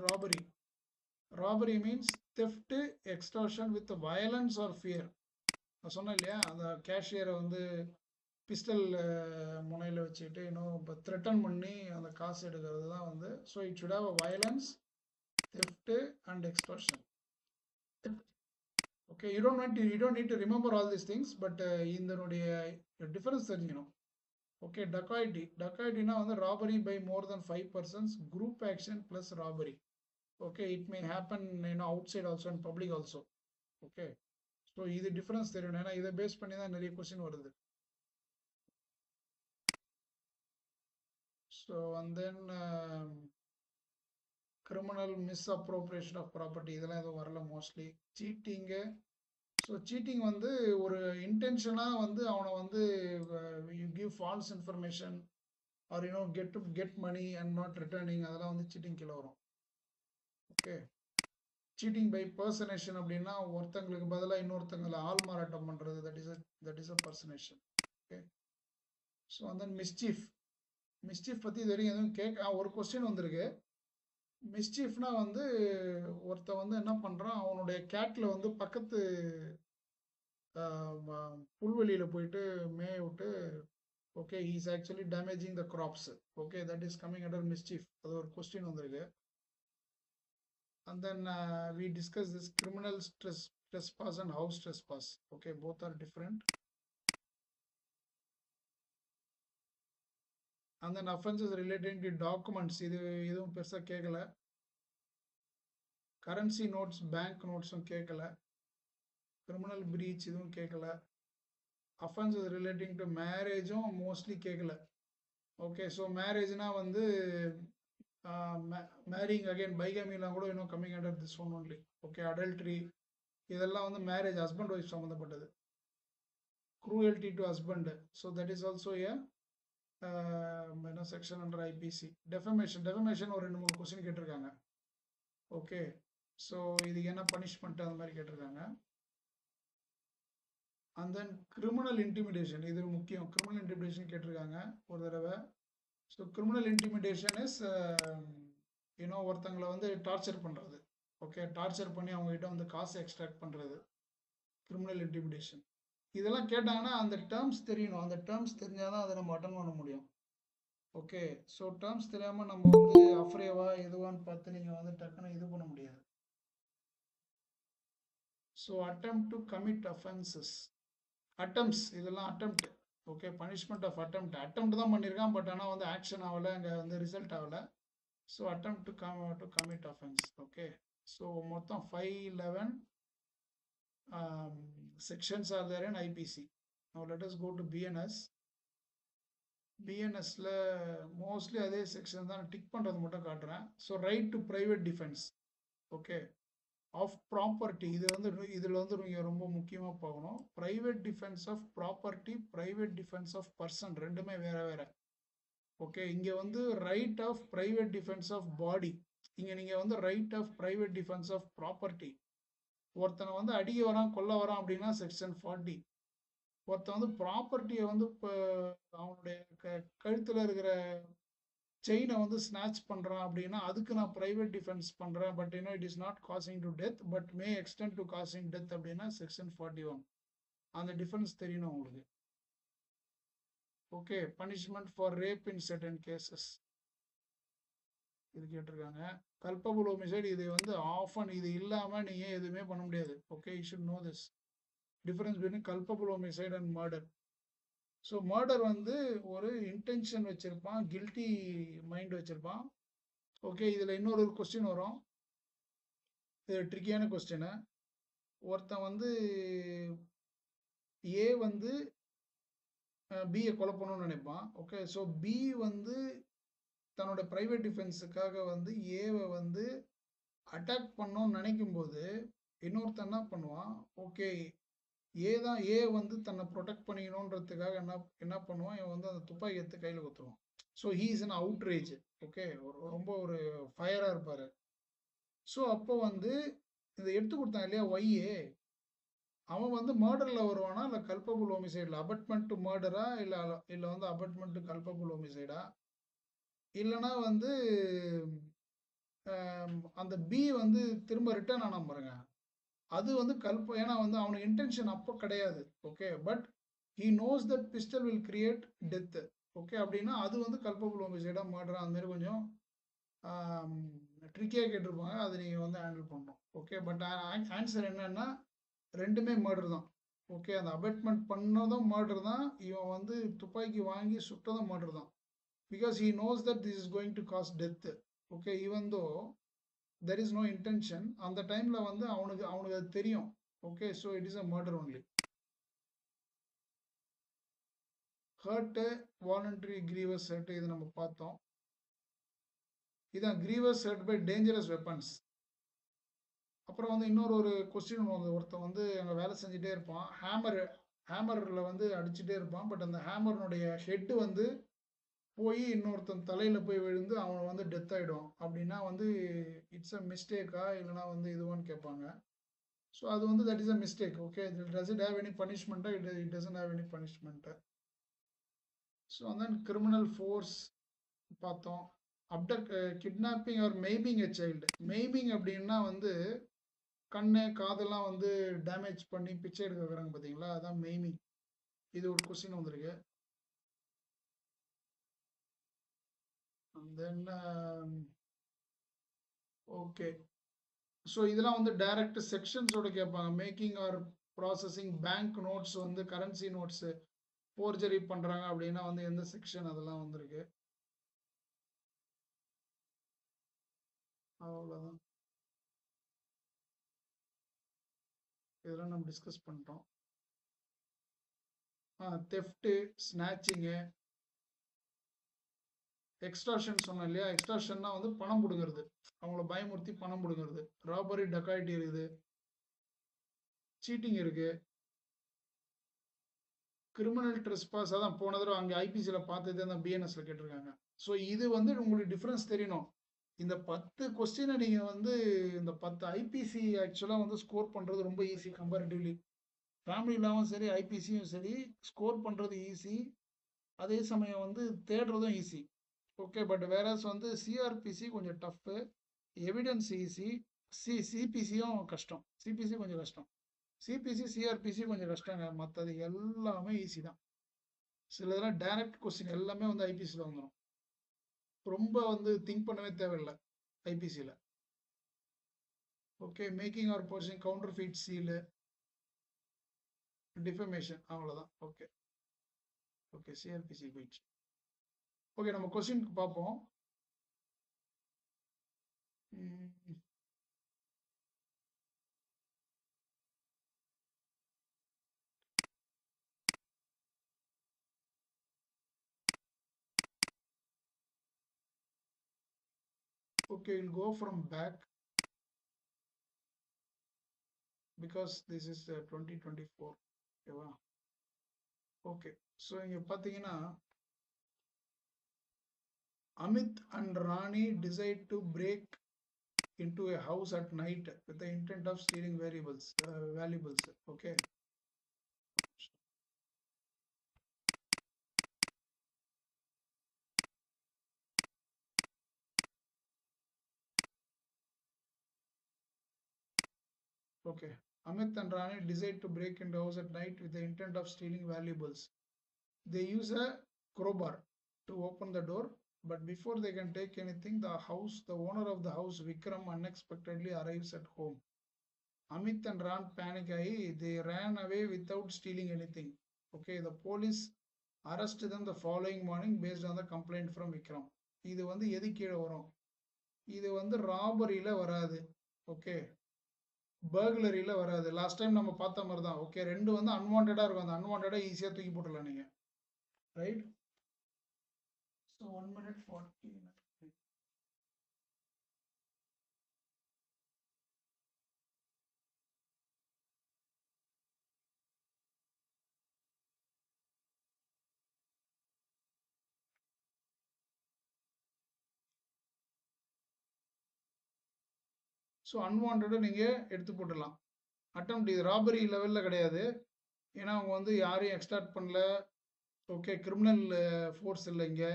robbery means theft, extortion with violence or fear. நான் சொன்னேன் இல்லையா, அந்த கேஷியரை வந்து பிஸ்டல் முனையில் வச்சுக்கிட்டு இப்போ த்ரெட்டன் பண்ணி அந்த காசு எடுக்கிறது தான் வந்து. So it should have a violence, theft and extortion. Okay, you don't need to remember all these things, but இதனுடைய difference தெரிஞ்சுக்கணும். Okay, dacoity na வந்து robbery by more than 5 persons, group action plus robbery. Okay, it may happen outside also and public also. Okay, so இது difference தெரியணும். ஏன்னா இதை பேஸ் பண்ணி தான் நிறைய கொஸ்டின் வருது. So and then criminal misappropriation of property, இதெல்லாம் எதுவும் வரல மோஸ்ட்லி. சீட்டிங். ஸோ சீட்டிங் வந்து ஒரு இன்டென்ஷனாக வந்து அவனை வந்து you give false information or get money and not returning, அதெல்லாம் வந்து சீட்டிங் கீழே வரும். ஓகே, சீட்டிங் பை பர்சனேஷன் அப்படின்னா ஒருத்தங்களுக்கு பதிலாக இன்னொருத்தங்களை ஆள் மாறாட்டம் பண்ணுறது, that is a personation. Okay, so அந்த மிஸ்சீஃப் பற்றி இது வரைக்கும் எதுவும் ஒரு கொஸ்டின் வந்திருக்கு. மிஸ்சீஃப்னா வந்து ஒருத்தன் வந்து என்ன பண்ணுறான், அவனுடைய கேட்டில் வந்து பக்கத்து புல்வெளியில் போயிட்டு மேய விட்டு, okay, he is actually damaging the crops. Okay, that is coming under mischief. அது ஒரு கொஸ்டின் வந்திருக்கு. And then we discuss this criminal trespass and house trespass. Okay, both are different. And then offenses relating to documents, இது எதுவும் பெருசாக கேட்கல. கரன்சி நோட்ஸ், பேங்க் நோட்ஸும் கேட்கல. கிரிமினல் பிரீச் இதுவும் கேட்கல. offenses relating to மேரேஜும் மோஸ்ட்லி கேட்கல. ஓகே, ஸோ மேரேஜ்னா வந்து மேரிங் அகைன், பைகமிலாம் கூட இன்னும் coming under this one only. Okay, adultery இதெல்லாம் வந்து மேரேஜ் ஹஸ்பண்ட் ஒய்ஃப் சம்மந்தப்பட்டது. Cruelty to husband, so that is also a section under IPC. Defamation ஒரு 2-3 கொஸ்டின் கேட்டிருக்காங்க. ஓகே, ஸோ இதுக்கு என்ன பனிஷ்மெண்ட் அந்த மாதிரி கேட்டிருக்காங்க. அண்ட் தென் கிரிமினல் இன்டிமிடேஷன், இது முக்கியம். கிரிமினல் இன்டிமிடேஷன் கேட்டிருக்காங்க ஒரு தடவை. ஸோ கிரிமினல் இன்டிமிடேஷன் இஸ் ஒருத்தங்களை வந்து டார்ச்சர் பண்ணுறது. ஓகே, டார்ச்சர் பண்ணி அவங்ககிட்ட வந்து காசு எக்ஸ்ட்ராக்ட் பண்ணுறது கிரிமினல் இன்டிமிடேஷன். இதெல்லாம் கேட்டாங்கன்னா அந்த டேர்ம்ஸ் தெரியணும். அந்த டேர்ம்ஸ் தெரிஞ்சால் தான் அதை நம்ம அட்டன் பண்ண முடியும். ஓகே, ஸோ டேர்ம்ஸ் தெரியாமல் நம்ம வந்து அஃப்ரேவா எதுவான்னு பார்த்து நீங்கள் வந்து டக்குன்னு இது பண்ண முடியாது. So attempt to commit offenses, attempts, இதெல்லாம் attempt. Okay, punishment of attempt தான் பண்ணியிருக்கான், பட் ஆனால் வந்து ஆக்ஷன் ஆகலை, அங்கே வந்து ரிசல்ட் ஆகலை. So attempt to commit offense. Okay, so மொத்தம் 511 sections are there in IPC. Now let us go to BNS. பிஎன்எஸ்ல மோஸ்ட்லி அதே செக்ஷன் தான் டிக் பண்ணுறது மட்டும் காட்டுறேன். So right to private defence. Okay. Of property இது வந்து இதில் வந்து நீங்கள் ரொம்ப முக்கியமாக பார்க்கணும். Private defence of property, private defence of person ரெண்டுமே வேறு வேறு. ஓகே. இங்கே வந்து right of private defence of body, இங்கே நீங்கள் வந்து right of private defence of property. ஒருத்தனை வந்து அடிக்க வரான் கொல்ல வரான் அப்படின்னா செக்ஷன் 40. ஒருத்தன் வந்து ப்ராப்பர்ட்டியை வந்து இப்போ அவனுடைய கழுத்தில் இருக்கிற செயினை வந்து ஸ்நாச் பண்ணுறான் அப்படின்னா அதுக்கு நான் ப்ரைவேட் டிஃபென்ஸ் பண்ணுறேன், but it is not causing to death but may extend to causing death அப்படின்னா செக்ஷன் 41. அந்த டிஃபென்ஸ் தெரியணும் உங்களுக்கு. Okay. Punishment for rape in certain cases இது கேட்டிருக்காங்க. கல்பபுல் ஹோமிசைடு இது வந்து ஆஃபன், இது இல்லாமல் நீங்கள் எதுவுமே பண்ண முடியாது. Okay, you should know this difference between culpable homicide and murder. So murder வந்து ஒரு இன்டென்ஷன் வச்சுருப்பான், கில்ட்டி மைண்ட் வச்சுருப்பான். ஓகே. இதில் இன்னொரு கொஸ்டின் வரும், இது ட்ரிக்கியான கொஸ்டினு. ஒருத்தன் வந்து ஏ வந்து பியை கொலை பண்ணணும்னு நினைப்பான். ஓகே. ஸோ பி வந்து தன்னோட ப்ரைவேட் டிஃபென்ஸுக்காக வந்து ஏவை வந்து அட்டாக் பண்ணணும்னு நினைக்கும் போது இன்னொருத்தன் என்ன பண்ணுவான், ஓகே ஏ வந்து தன்னை ப்ரொடெக்ட் பண்ணிக்கணுன்றதுக்காக என்ன என்ன பண்ணுவான், இவன் வந்து அந்த துப்பாக்கி எடுத்து கையில் குத்துருவான். So he is an outrage. Okay. ரொம்ப ஒரு ஃபயராக இருப்பார். ஸோ அப்போ வந்து இதை எடுத்து கொடுத்தான் இல்லையா ஒய்யே, அவன் வந்து மர்டரில் வருவானா இல்லை கல்பபுல் ஹோமிசைடில், அபட்மெண்ட் டு மர்டரா இல்லை இல்லை வந்து அபட்மெண்ட் டு கல்பபுல் ஹோமிசைடா, இல்லைனா வந்து அந்த பி வந்து திரும்ப ரிட்டர்ன் ஆனா பாருங்க, அது வந்து ஏன்னா வந்து அவனுக்கு இன்டென்ஷன் அப்போ கிடையாது. Okay. But he knows that pistol will create death. Okay. அப்படின்னா அது வந்து கல்பபுல் ஹோமிசைடா மர்டரா அந்த மாதிரி கொஞ்சம் ட்ரிக்கியாக கேட்டிருப்பாங்க, அதை நீங்கள் வந்து ஹேண்டில் பண்ணணும். ஓகே. பட் ஆன்சர் என்னன்னா ரெண்டுமே மர்டர் தான். ஓகே. அந்த அபெட்மெண்ட் பண்ணதும் மர்டர் தான், இவன் வந்து துப்பாக்கி வாங்கி சுட்டதும் மர்டர் தான். Because he knows that this is going to cause death. Okay. Even though there is no intention, அந்த டைமில் வந்து அவனுக்கு அது தெரியும். Okay. So it is a murder only. Hurt, voluntary, grievous hurt இது நம்ம பார்த்தோம். இதான் grievous hurt by dangerous weapons. அப்புறம் வந்து இன்னொரு ஒரு கொஸ்டின் வந்து ஒருத்தன் வந்து அங்கே வேலை செஞ்சுட்டே இருப்பான், ஹேமரில் வந்து அடிச்சுட்டே இருப்பான். பட் அந்த ஹேமர்னுடைய ஹெட்டு வந்து போய் இன்னொருத்தன் தலையில் போய் விழுந்து அவன் வந்து டெத் ஆகிடும் அப்படின்னா வந்து இட்ஸ் அ மிஸ்டேக்கா இல்லைனா வந்து இதுவான்னு கேட்பாங்க. ஸோ அது வந்து that is a mistake. Okay. Does it have any பனிஷ்மெண்ட்டா? It doesn't have any punishment. So then criminal force பார்த்தோம். கிட்னாப்பிங் ஆர் மெய்பிங் எ சைல்டு. மெய்பிங் அப்படின்னா வந்து கண்ணு காதெல்லாம் வந்து டேமேஜ் பண்ணி பிச்சை எடுக்க வைக்கிறாங்க பார்த்தீங்களா, அதான் மெய்மிங். இது ஒரு கொஸ்டின் வந்திருக்கு. Then okay. ஸோ இதெல்லாம் வந்து டைரக்ட் செக்ஷன்ஸோட கேட்பாங்க. Making or processing bank notes வந்து கரன்சி நோட்ஸு ஃபோர்ஜரி பண்ணுறாங்க அப்படின்னா வந்து எந்த செக்ஷன் அதெல்லாம் வந்திருக்கு. அவ்வளோதான். இதெல்லாம் நம்ம டிஸ்கஸ் பண்ணிட்டோம். தெஃப்ட்டு, ஸ்நாச்சிங்கு, எக்ஸ்டார்ஷன் சொன்னோம் இல்லையா. எக்ஸ்டார்ஷன்னா வந்து பணம் பிடுங்கிறது, அவங்கள பயமுறுத்தி பணம் பிடுங்கிறது. ராபரி, டக்காய்டி இருக்குது, சீட்டிங் இருக்குது, கிரிமினல் ட்ரெஸ்பாஸ் அதான் போன தடவை அங்கே ஐபிசியில் பார்த்தது அந்த பிஎன்எஸ்ல கேட்டிருக்காங்க. ஸோ இது வந்து உங்களுக்கு டிஃப்ரென்ஸ் தெரியணும். இந்த 10 கொஸ்டினை நீங்கள் வந்து இந்த 10 ஐபிசி ஆக்சுவலாக வந்து ஸ்கோர் பண்ணுறது ரொம்ப ஈஸி கம்பேரிட்டிவ்லி. ஃபேமிலி லாவும் சரி ஐபிசியும் சரி ஸ்கோர் பண்ணுறது ஈஸி, அதே சமயம் வந்து தேடுறதும் ஈஸி. ஓகே. பட் வேறஸ் வந்து சிஆர்பிசி கொஞ்சம் டஃப்பு, எவிடன்ஸ் ஈஸி, சிபிசியும் கஷ்டம். சிபிசி கொஞ்சம் கஷ்டம். சிபிசி சிஆர்பிசி கொஞ்சம் கஷ்டங்க, மற்றது எல்லாமே ஈஸி தான். சிலதெல்லாம் டைரக்ட் கொஸ்டின் எல்லாமே வந்து ஐபிசியில் வந்துடும், ரொம்ப வந்து திங்க் பண்ணவே தேவையில்லை ஐபிசியில். Okay. Making or posting, counterfeit seal, defamation, அவ்வளோதான். ஓகே. ஓகே. சிஆர்பிசி போயிடுச்சு. ஓகே. நம்ம கொஸ்டின் பார்ப்போம். Okay, we'll go from back because this is 2024. ஓகேவா? ஓகே, ஸோ இங்கே பார்த்தீங்கன்னா Amit and Rani decide to break into a house at night with the intent of stealing valuables. Okay. Okay. Amit and Rani decide to break into the house at night with the intent of stealing valuables. They use a crowbar to open the door, but before they can take anything, the owner of the house, Vikram, unexpectedly arrives at home. Amit and Ran panic. They ran away without stealing anything. Okay, the police arrested them the following morning based on the complaint from Vikram. இது வந்து எது கீழே வரும்? இது வந்து ராபரியில வராது. ஓகே, பர்குலரியில வராது. லாஸ்ட் டைம் நம்ம பார்த்த மாதிரி தான். ஓகே, ரெண்டு வந்து அன்வான்டா இருக்கும். அந்த அன்வான்டா ஈஸியாக தூக்கி போட்டுடலாம் நீங்க. ரைட்? So 1 minute 40. ஸோ அன்வான்டை நீங்கள் எடுத்து போட்டுடலாம். அட்டம்ப்ட் இது ராபரி லெவலில் கிடையாது. ஏன்னா அவங்க வந்து யாரையும் எக்ஸ்டார்ட் பண்ணல. ஓகே, கிரிமினல் ஃபோர்ஸ் இல்லை இங்கே.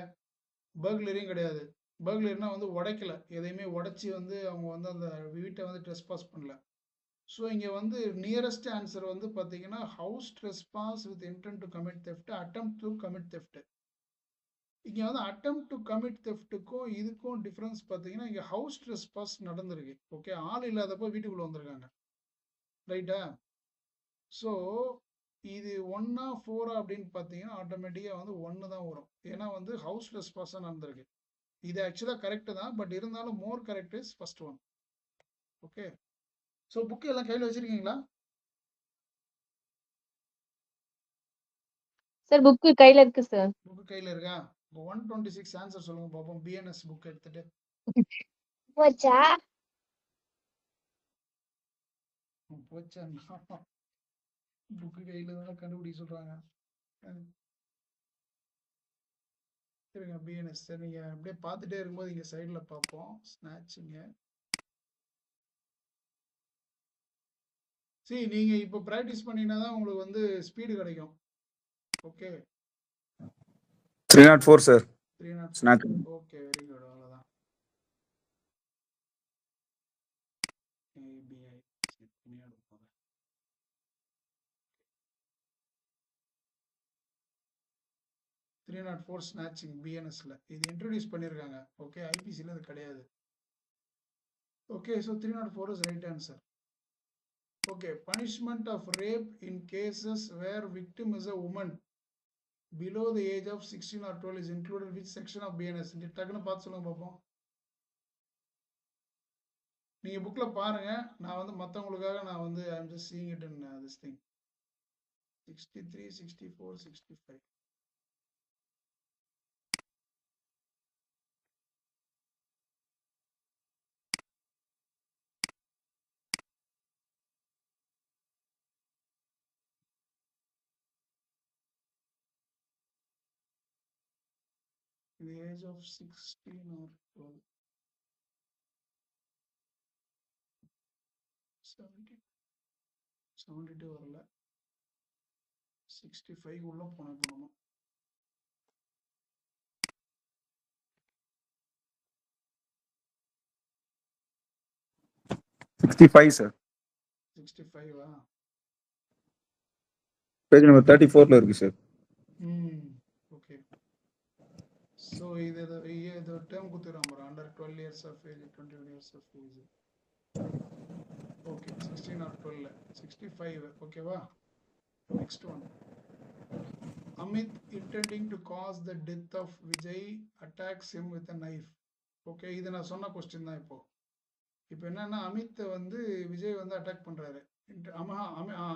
பர்குலரியும் கிடையாது. பர்குலரினா வந்து உடைக்கல, எதையுமே உடைச்சி வந்து அவங்க வந்து அந்த வீட்டை வந்து ட்ரெஸ்பாஸ் பண்ணல. ஸோ இங்கே வந்து நியரஸ்ட் ஆன்சர் வந்து பார்த்தீங்கன்னா house trespass with intend to commit theft, attempt to commit theft. இங்கே வந்து அட்டெம்ப்ட் டு கமிட் தெஃப்ட்டுக்கும் இதுக்கும் டிஃப்ரென்ஸ் பார்த்தீங்கன்னா இங்கே ஹவுஸ் ட்ரெஸ்பாஸ் நடந்திருக்கு. ஓகே, ஆள் இல்லாதப்போ வீட்டுக்குள்ளே வந்திருக்காங்க. ரைட்டா? ஸோ இது 1 4 அப்படின்னு பார்த்தீங்கன்னா ஆட்டோமேட்டிக்காக வந்து 1 தான் வரும். ஏன்னா வந்து ஹவுஸ் ட்ரெஸ்பாஸாக நடந்திருக்கு. இது ஆக்சுவலாக கரெக்டு தான், பட் இருந்தாலும் more correct is first one. Okay, so book எல்லாம் கையில் வச்சிருக்கீங்களா? சார் புக்கு கையில இருக்கு சார். புக்கு கையில் இருக்கா? 126 ஆன்சர் சொல்லுங்க பாப்போம். பிஎன்எஸ் புக் எடுத்துட்டு. போச்சா? போச்சா? புக்கு கையில் தான் கண்டுபிடிக்க சொல்றாங்க. சரிங்க, பிஎன்எஸ். சரி, நீங்கள் அப்படியே பார்த்துட்டே இருக்கும்போது இங்கே சைடில் பார்ப்போம். ஸ்நாச்சிங்க. சரி, நீங்கள் இப்போ ப்ராக்டிஸ் பண்ணினா தான் உங்களுக்கு வந்து ஸ்பீடு கிடைக்கும். Okay, 304 sir. 304. Okay, very good. அவ்வளோதான். ஏபிஐ 304 ஸ்நாச்சிங் பிஎன்எஸ்ல இது இன்ட்ரோடியூஸ் பண்ணியிருக்காங்க. ஓகே, ஐபிசியில் இது கிடையாது. Okay, so 304 is right answer. Okay, punishment of rape in cases where victim is a woman below the age of 16 or 12 is included which section of BNS? டக்குன்னு பார்த்து சொல்லுங்க பார்ப்போம். நீங்கள் புக்கில் பாருங்க. நான் வந்து மற்றவங்களுக்காக நான் வந்து I am just seeing it in this thing. 63, 64, 65. The age of 16 or 12. 72 வரல. 65 உள்ள போனோம். சார். 65 பேஜ் நம்பர் 34ல இருக்கு சார். ஓகே, ஸோ இது டேர்ம் கொடுத்துருக்கான் பாரு. Under 12 years of age, 21 years of age. Okay, 16 or 12. 65. ஓகேவா? Next one. Amit intending to cause the death of Vijay attacks him with a knife. Okay, இது நான் சொன்ன கொஸ்டின் தான். இப்போ என்னன்னா அமித் வந்து விஜய் வந்து அட்டாக் பண்றாரு.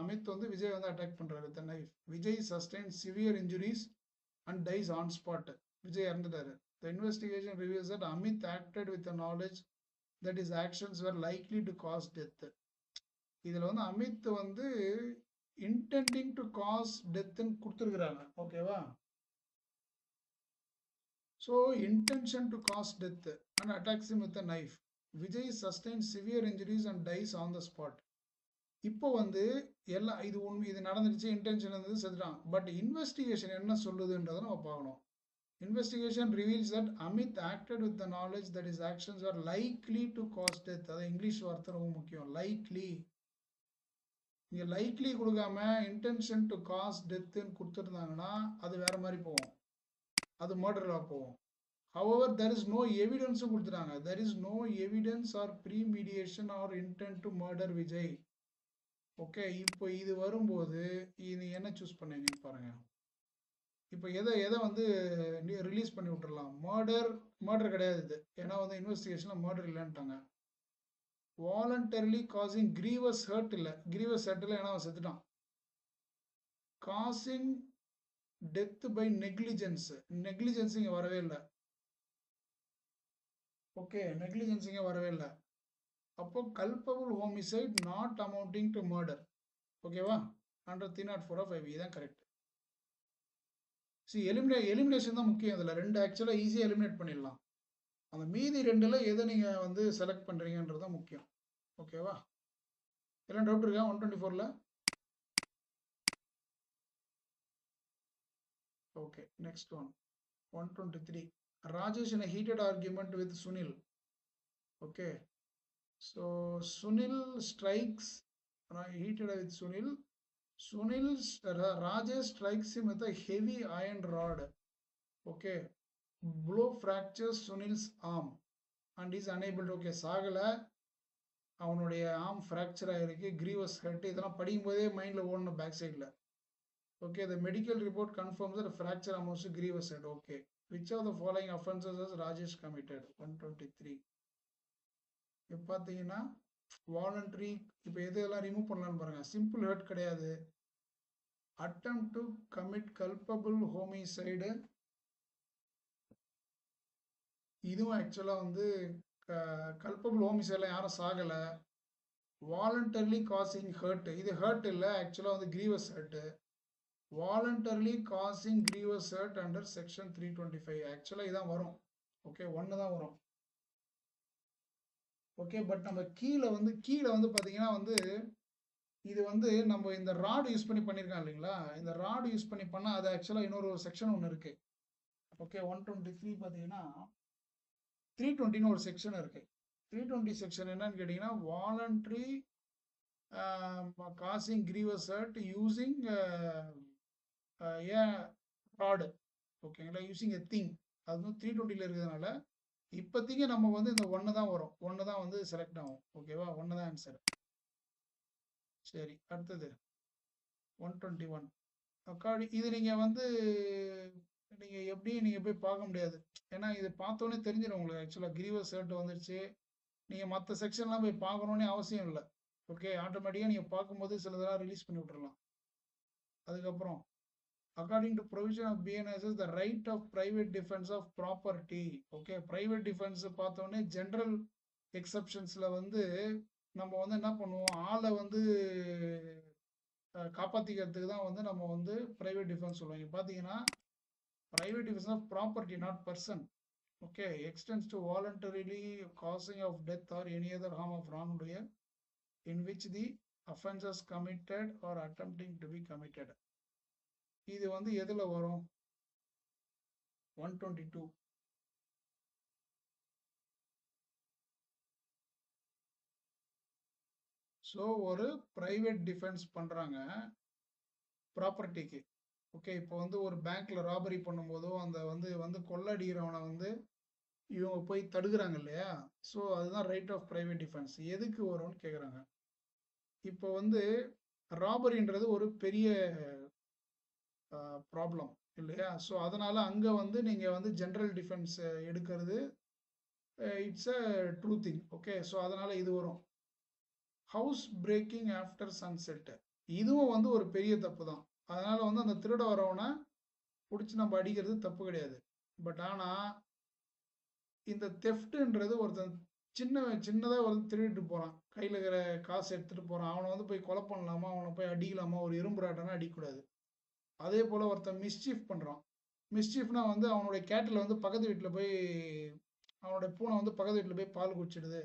அமித் வந்து விஜய் வந்து அட்டாக் பண்றாரு with knife. Vijay sustain severe injuries and dies on spot. Vijay இறந்துட்டாரு. The investigation reveals that Amit acted with the knowledge that his actions were likely to cause death. இதில் வந்து அமித் வந்து intending to cause deathன்னு கொடுத்துருக்குறாங்க, ஓகேவா? So intention to cause death and attacks him with a knife. Vijay sustains severe injuries and dies on the spot. இப்போ வந்து எல்லாம் இது உண்மை, இது நடந்துருச்சு, இன்டென்ஷன் இருந்தது, செத்துட்டான். பட் இன்வெஸ்டிகேஷன் என்ன சொல்லுதுன்றதை நம்ம பார்க்கணும். Investigation reveals that Amit acted with the knowledge that is actions R likely to cos death. அது இங்கிலீஷ் வார்த்தை ரொம்ப முக்கியம், லைக்லி. இங்கே லைக்லி கொடுக்காம இன்டென்ஷன் டு காஸ் டெத்துன்னு கொடுத்துருந்தாங்கன்னா அது வேற மாதிரி போகும், அது மர்டராக போகும். However, there is no evidence கொடுத்துட்டாங்க. There is no evidence or premeditation or intent to murder Vijay. Okay, இப்போ இது வரும்போது இது என்ன சூஸ் பண்ணீங்க பாருங்க. இப்போ எதை வந்து ரிலீஸ் பண்ணி விட்டுறலாம்? மர்டர் கிடையாது இது, ஏன்னா வந்து இன்வெஸ்டிகேஷனில் மர்டர் இல்லைன்ட்டாங்க. வாலண்டரிலி காசிங் கிரீவஸ் ஹர்ட் இல்லை, கிரீவஸ் ஹர்ட் இல்லை, ஏன்னா அவன் செத்துட்டான். Causing death by negligence, negligence இங்கே வரவே இல்லை. ஓகே, நெக்லிஜென்ஸ் இங்கே வரவே இல்லை. அப்போ culpable homicide not amounting to murder. ஓகேவா? அண்டர் 304 இதுதான் கரெக்ட். சி எலிமினேஷன் தான் முக்கியம். இதில் ரெண்டு ஆக்சுவலாக ஈஸியாக எலிமினேட் பண்ணிடலாம். அந்த மீதி ரெண்டில் எதை நீங்கள் வந்து செலக்ட் பண்ணுறீங்கன்றது தான் முக்கியம். ஓகேவா? எல்லாம் டவுட் இருக்கா 124ல்? Okay, next one 123. Rajesh in a heated argument with Sunil. Okay, so Sunil strikes, heated with Sunil. Rajesh strikes him with a heavy iron rod. Okay, blow fractures Sunil's arm and is unable to, okay, சாகலை, அவனுடைய ஆர்ம் ஃப்ராக்சர் ஆகிருக்கு, கிரீவஸ் ஹர்ட். இதெல்லாம் படிக்கும்போதே மைண்டில் ஓடணும் பேக் சைடில். Okay, the medical report confirms that fracture amounts to grievous hurt. Okay, which of the following offenses has Rajesh committed? 123. இப்போ பார்த்தீங்கன்னா வாலண்டரி, இப்போ எதெல்லாம் ரிமூவ் பண்ணலான்னு பாருங்க. சிம்பிள் ஹர்ட் கிடையாது, attempt to commit culpable homicide, இதுவும் ஆக்சுவலாக வந்து கல்பபிள் ஹோமிசைடில் யாரும் சாகலை. வாலண்டர்லி காசிங் ஹர்ட், இது ஹர்ட் இல்லை, ஆக்சுவலாக வந்து grievous hurt. Voluntarily causing grievous hurt under section 325. ஆக்சுவலாக இதான் வரும். ஓகே, ஒன்று தான் வரும். ஓகே, பட் நம்ம கீழே வந்து பார்த்தீங்கன்னா வந்து இது வந்து நம்ம இந்த ராடு யூஸ் பண்ணி பண்ணியிருக்கோம் இல்லைங்களா? இந்த ராடு யூஸ் பண்ணி பண்ணால் அது ஆக்சுவலாக இன்னொரு செக்ஷன் ஒன்று இருக்குது. ஓகே, 123 பார்த்தீங்கன்னா 320ன்னு ஒரு செக்ஷன் இருக்குது. 320 செக்ஷன் என்னன்னு கேட்டிங்கன்னா voluntary causing grievous hurt using rod. ஓகேங்களா, யூஸிங் எ திங். அது வந்து 320ல் இருக்கிறதுனால இப்போதைக்கு நம்ம வந்து இந்த ஒன்று தான் வரும், ஒன்று தான் வந்து செலக்ட் ஆகும். ஓகேவா? ஒன்று தான் ஆன்சர். சரி, அடுத்தது 121. அக்காடி இது நீங்கள் வந்து நீங்கள் எப்படி நீங்கள் போய் பார்க்க முடியாது, ஏன்னா இது பார்த்தோன்னே தெரிஞ்சிடும் உங்களுக்கு. ஆக்சுவலாக கிரீவஸ் ஹர்ட் வந்துருச்சு, நீங்கள் மற்ற செக்ஷன்லாம் போய் பார்க்கணுன்னே அவசியம் இல்லை. ஓகே, ஆட்டோமேட்டிக்காக நீங்கள் பார்க்கும்போது சிலதெல்லாம் ரிலீஸ் பண்ணி விட்டுறலாம். அதுக்கப்புறம் according to provision of BNSS, the right of private defense of property. Okay, private defence பார்த்தோன்னே ஜென்ரல் எக்ஸப்ஷன்ஸில் வந்து நம்ம வந்து என்ன பண்ணுவோம், ஆளை வந்து காப்பாற்றிக்கிறதுக்கு தான் வந்து நம்ம வந்து ப்ரைவேட் டிஃபென்ஸ் சொல்லுவாங்க. பார்த்தீங்கன்னா private defence of property not person. Okay, extends to voluntarily causing of death or any other harm of wrongdoer in which the offences committed or attempting to be committed. இது வந்து எதில் வரும்? 122. ஸோ ஒரு ப்ரைவேட் டிஃபென்ஸ் பண்ணுறாங்க ப்ராப்பர்ட்டிக்கு. ஓகே, இப்போ வந்து ஒரு பேங்க்கில் ராபரி பண்ணும்போதோ அந்த வந்து கொள்ளடிக்கிறவனை வந்து இவங்க போய் தடுக்கிறாங்க இல்லையா? ஸோ அதுதான் ரைட் ஆஃப் ப்ரைவேட் டிஃபென்ஸ். எதுக்கு வரும்னு கேட்குறாங்க. இப்போ வந்து ராபரின்றது ஒரு பெரிய ப்ராப்ளம் இல்லையா? ஸோ அதனால் அங்கே வந்து நீங்கள் வந்து ஜென்ரல் டிஃபென்ஸ் எடுக்கிறது it's a true thing. Okay, so அதனால் இது வரும். ஹவுஸ் பிரேக்கிங் ஆஃப்டர் சன்செட், இதுவும் வந்து ஒரு பெரிய தப்பு தான். அதனால் வந்து அந்த திருட வரவனை பிடிச்சி நம்ம அடிக்கிறது தப்பு கிடையாது. பட் ஆனால் இந்த தெஃப்ட்ன்றது ஒருத்தன் சின்னதாக ஒரு திருடிட்டு போகிறான், கையில் இருக்கிற காசு எடுத்துகிட்டு போகிறான், அவனை வந்து போய் கொலை பண்ணலாமா, அவனை போய் அடிக்கலாமா, ஒரு இரும்பு ராட்டனா அடிக்கக்கூடாது. அதே போல் ஒருத்தன் மிஸ்சீஃப் பண்ணுறான். மிஸ்சீஃப்னா வந்து அவனுடைய கேட்டில் வந்து பக்கத்து வீட்டில் போய் அவனுடைய பூனை வந்து பக்கத்து வீட்டில் போய் பால் குடிச்சிடுது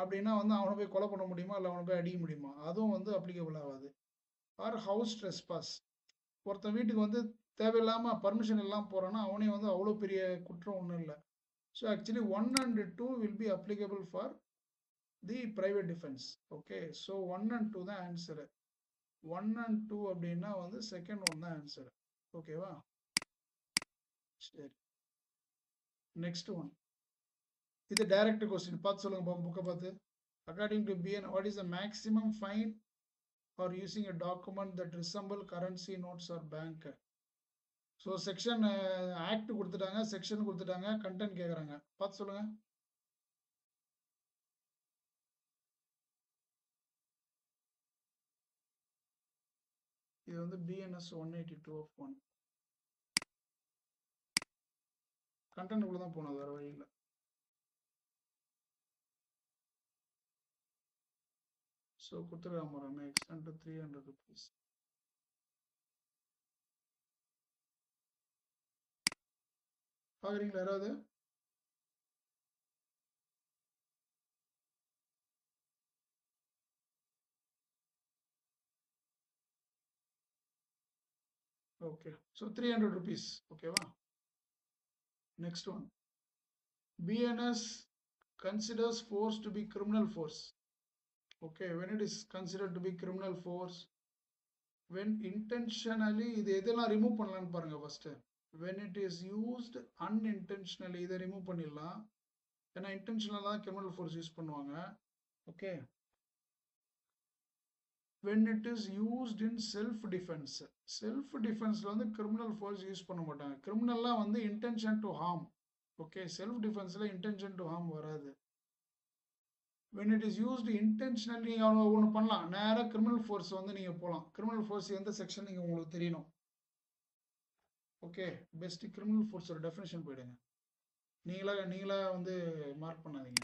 அப்படின்னா வந்து அவனை போய் கொலை பண்ண முடியுமா, இல்லை அவனை போய் அடிக்க முடியுமா? அதுவும் வந்து அப்ளிகபிள் ஆகாது. ஆர் ஹவுஸ் ட்ரெஸ்பாஸ், ஒருத்தன் வீட்டுக்கு வந்து தேவையில்லாமல் பர்மிஷன் இல்லாமல் போகிறான்னா அவனே வந்து அவ்வளோ பெரிய குற்றம் ஒன்றும் இல்லை. So actually 1 and 2 will be applicable for the private defence. Okay, so 1 and 2 தான் ஆன்சரு. 1 and 2 அப்படின்னா வந்து செகண்ட் ஒன் தான் ஆன்சரு. ஓகேவா? சரி, நெக்ஸ்ட் ஒன். இது டைரக்ட் கொஸ்டின், பார்த்து சொல்லுங்க புக்கை பார்த்து. According to BN, what is the maximum fine or using a document that resemble currency notes or bank? So section act கொடுத்துட்டாங்க, செக்ஷன் கொடுத்துட்டாங்க, கண்டென்ட் கேட்குறாங்க, பார்த்து சொல்லுங்க. இது வந்து பிஎன்எஸ் 182 of 1 கண்டென்ட் கூட தான் போனது, வேறு வழி இல்லை. ஸோ கொடுத்துருக்காம பாருங்க, எக்ஸ்டெண்ட் டு 300 rupees. பார்க்குறீங்களா யாராவது? Okay, so 300 rupees. ஓகேவா? Next one. BNS considers force to be criminal force. Okay, when it is considered to be criminal force, when intentionally, இது எதெல்லாம் ரிமூவ் பண்ணலான்னு பாருங்க first. when it is used unintentionally, இதை ரிமூவ் பண்ணிடலாம், ஏன்னா இன்டென்ஷனலாக தான் கிரிமினல் ஃபோர்ஸ் யூஸ் பண்ணுவாங்க. Okay, when it is used in self defense, self டிஃபென்ஸில் வந்து கிரிமினல் ஃபோர்ஸ் யூஸ் பண்ண மாட்டாங்க. கிரிமினல்லாம் வந்து intention to harm. Okay, self டிஃபென்ஸில் இன்டென்ஷன் டு ஹார்ம் வராது. when it is used intentionally, நீங்கள் ஒன்று பண்ணலாம், நேராக கிரிமினல் ஃபோர்ஸ் வந்து நீங்கள் போகலாம். கிரிமினல் ஃபோர்ஸ் எந்த செக்ஷன் நீங்கள் உங்களுக்கு தெரியணும். ஓகே, பெஸ்ட் கிரிமினல் ஃபோர்ஸோட டெஃபினேஷன் போயிடுங்க, நீங்களா வந்து மார்க் பண்ணாதீங்க.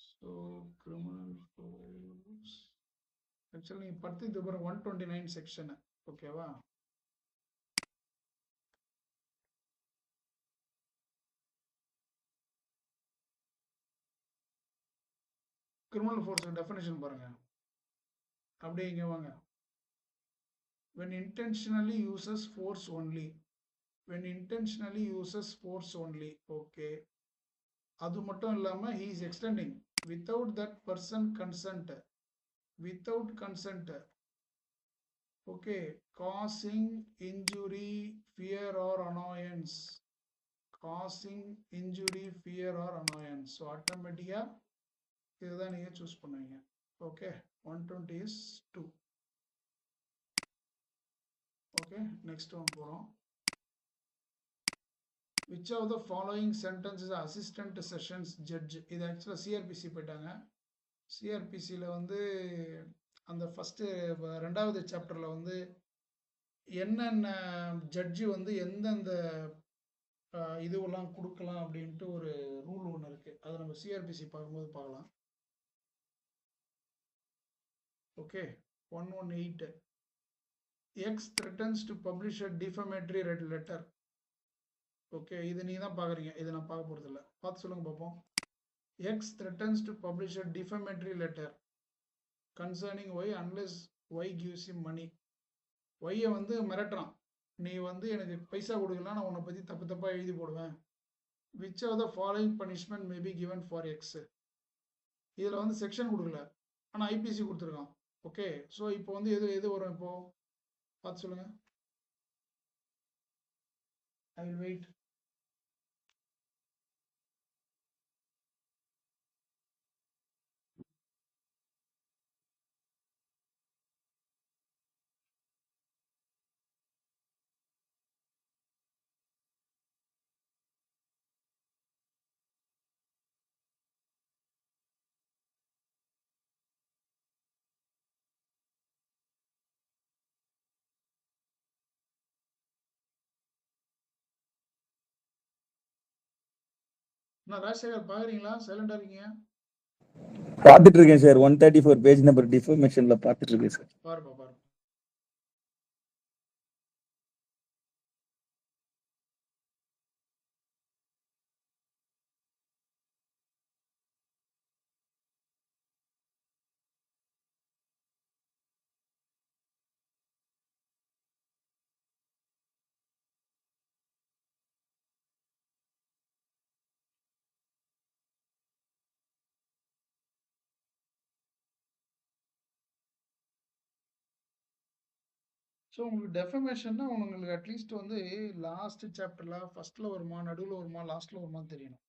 ஸோ கிரிமினல் ஃபோர்ஸ் ஆக்சுவலி நீங்கள் படுத்து இது அப்புறம் 129 செக்ஷனு. ஓகேவா? கிரிமினல் ஃபோர்ஸோட டெஃபினேஷன் பாருங்க, அப்படியே இங்கே வாங்க. when intentionally uses force only, when intentionally uses force only. Okay, அது மட்டும் இல்லாமல் he is extending without that person consent, without consent. okay, causing injury, fear or annoyance, causing injury, fear or annoyance. So ஆட்டோமேட்டிக்காக இதுதான் நீங்கள் சூஸ் பண்ணுவீங்க. Okay, 120 is 2. Okay, next one போகிறோம். which of the following sentences assistant sessions judge? இது ஆக்சுவலாக சிஆர்பிசி போயிட்டாங்க. சிஆர்பிசியில் வந்து அந்த ஃபஸ்ட்டு ரெண்டாவது சாப்டரில் வந்து என்னென்ன ஜட்ஜி வந்து எந்தெந்த இதுவெல்லாம் கொடுக்கலாம் அப்படின்ட்டு ஒரு ரூல் ஒன்று இருக்குது, அதை நம்ம சிஆர்பிசி பார்க்கும்போது பார்க்கலாம். Okay, 118. X threatens to publish a defamatory letter. Okay, இது நீங்கள் தான் பார்க்குறீங்க, இதை நான் பார்க்க போகிறது இல்லை, பார்த்து சொல்லுங்கள் பார்ப்போம். X threatens to publish a defamatory letter concerning Y unless Y gives him money. Yயை வந்து மிரட்டுறான், நீ வந்து எனக்கு பைசா கொடுக்கலாம், நான் உன்னை பற்றி தப்பு தப்பாக எழுதி போடுவேன். which of the following punishment may be given for X? இதில் வந்து செக்ஷன் கொடுக்கல, ஆனால் ஐபிசி கொடுத்துருக்கான். ஓகே, ஸோ இப்போ வந்து எது வரும், இப்போது பார்த்து சொல்லுங்கள். I will wait. நான் ராஜசேகர் பாக்குறீங்களா? சைலண்டா இருக்கீங்க. பார்த்துட்டு இருக்கேன் சார். 134 பேஜ் நம்பர் டிஃபர்மேஷன்ல பார்த்துட்டு இருக்கேன் சார். பாருப்பா பாரு. ஸோ உங்களுக்கு டெஃபமேஷன்னா உங்களுக்கு அட்லீஸ்ட் வந்து லாஸ்ட் சாப்டர்ல ஃபர்ஸ்ட்ல வருமா, நடுவில் வருமா, லாஸ்ட்ல வருமான்னு தெரியணும்.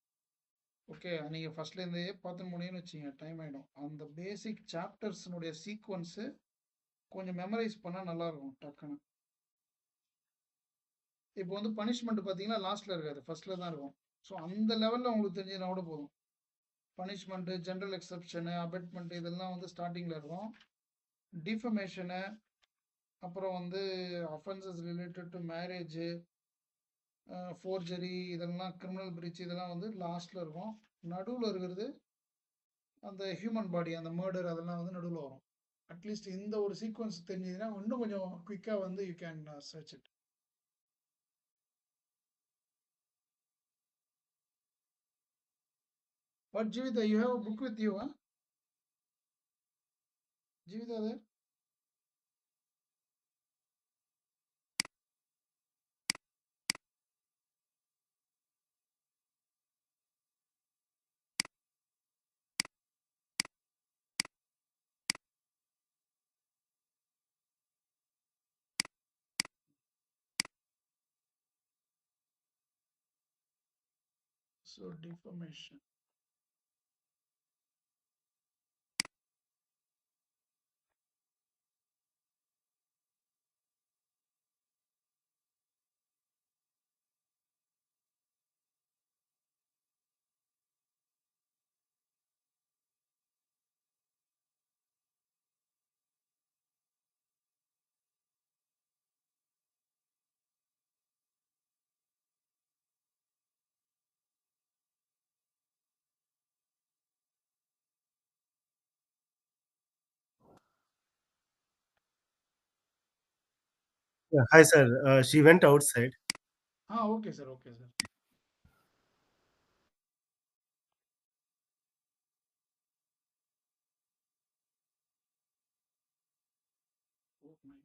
ஓகே, நீங்கள் ஃபர்ஸ்ட்லேருந்தே பார்த்து முடியும்னு வச்சிங்க டைம் ஆகிடும். அந்த பேசிக் சாப்டர்ஸ்னுடைய சீக்வன்ஸு கொஞ்சம் மெமரைஸ் பண்ணால் நல்லாயிருக்கும் டக்குன்னு. இப்போ வந்து பனிஷ்மெண்ட் பார்த்தீங்கன்னா லாஸ்ட்டில் இருக்காது, ஃபர்ஸ்ட்டில் தான் இருக்கும். ஸோ அந்த லெவலில் உங்களுக்கு தெரிஞ்சுனா கூட போதும். பனிஷ்மெண்ட்டு, ஜென்ரல் எக்ஸப்ஷனு, அபெட்மெண்ட் இதெல்லாம் வந்து ஸ்டார்டிங்கில் இருக்கும். டிஃபமேஷனு, அப்புறம் வந்து offences related to marriage, forgery, இதெல்லாம் கிரிமினல் பிரீச், இதெல்லாம் வந்து லாஸ்ட்டில் இருக்கும். நடுவில் இருக்கிறது அந்த ஹியூமன் பாடி, அந்த மர்டர், அதெல்லாம் வந்து நடுவில் வரும். அட்லீஸ்ட் இந்த ஒரு சீக்வன்ஸ் தெரிஞ்சதுன்னா இன்னும் கொஞ்சம் குயிக்காக வந்து you can search it. But Jivita, you have a book with you, huh? Jivita there? So defamation. Yeah, hi, sir. She went outside. Okay, sir. Okay, sir. Oh, my.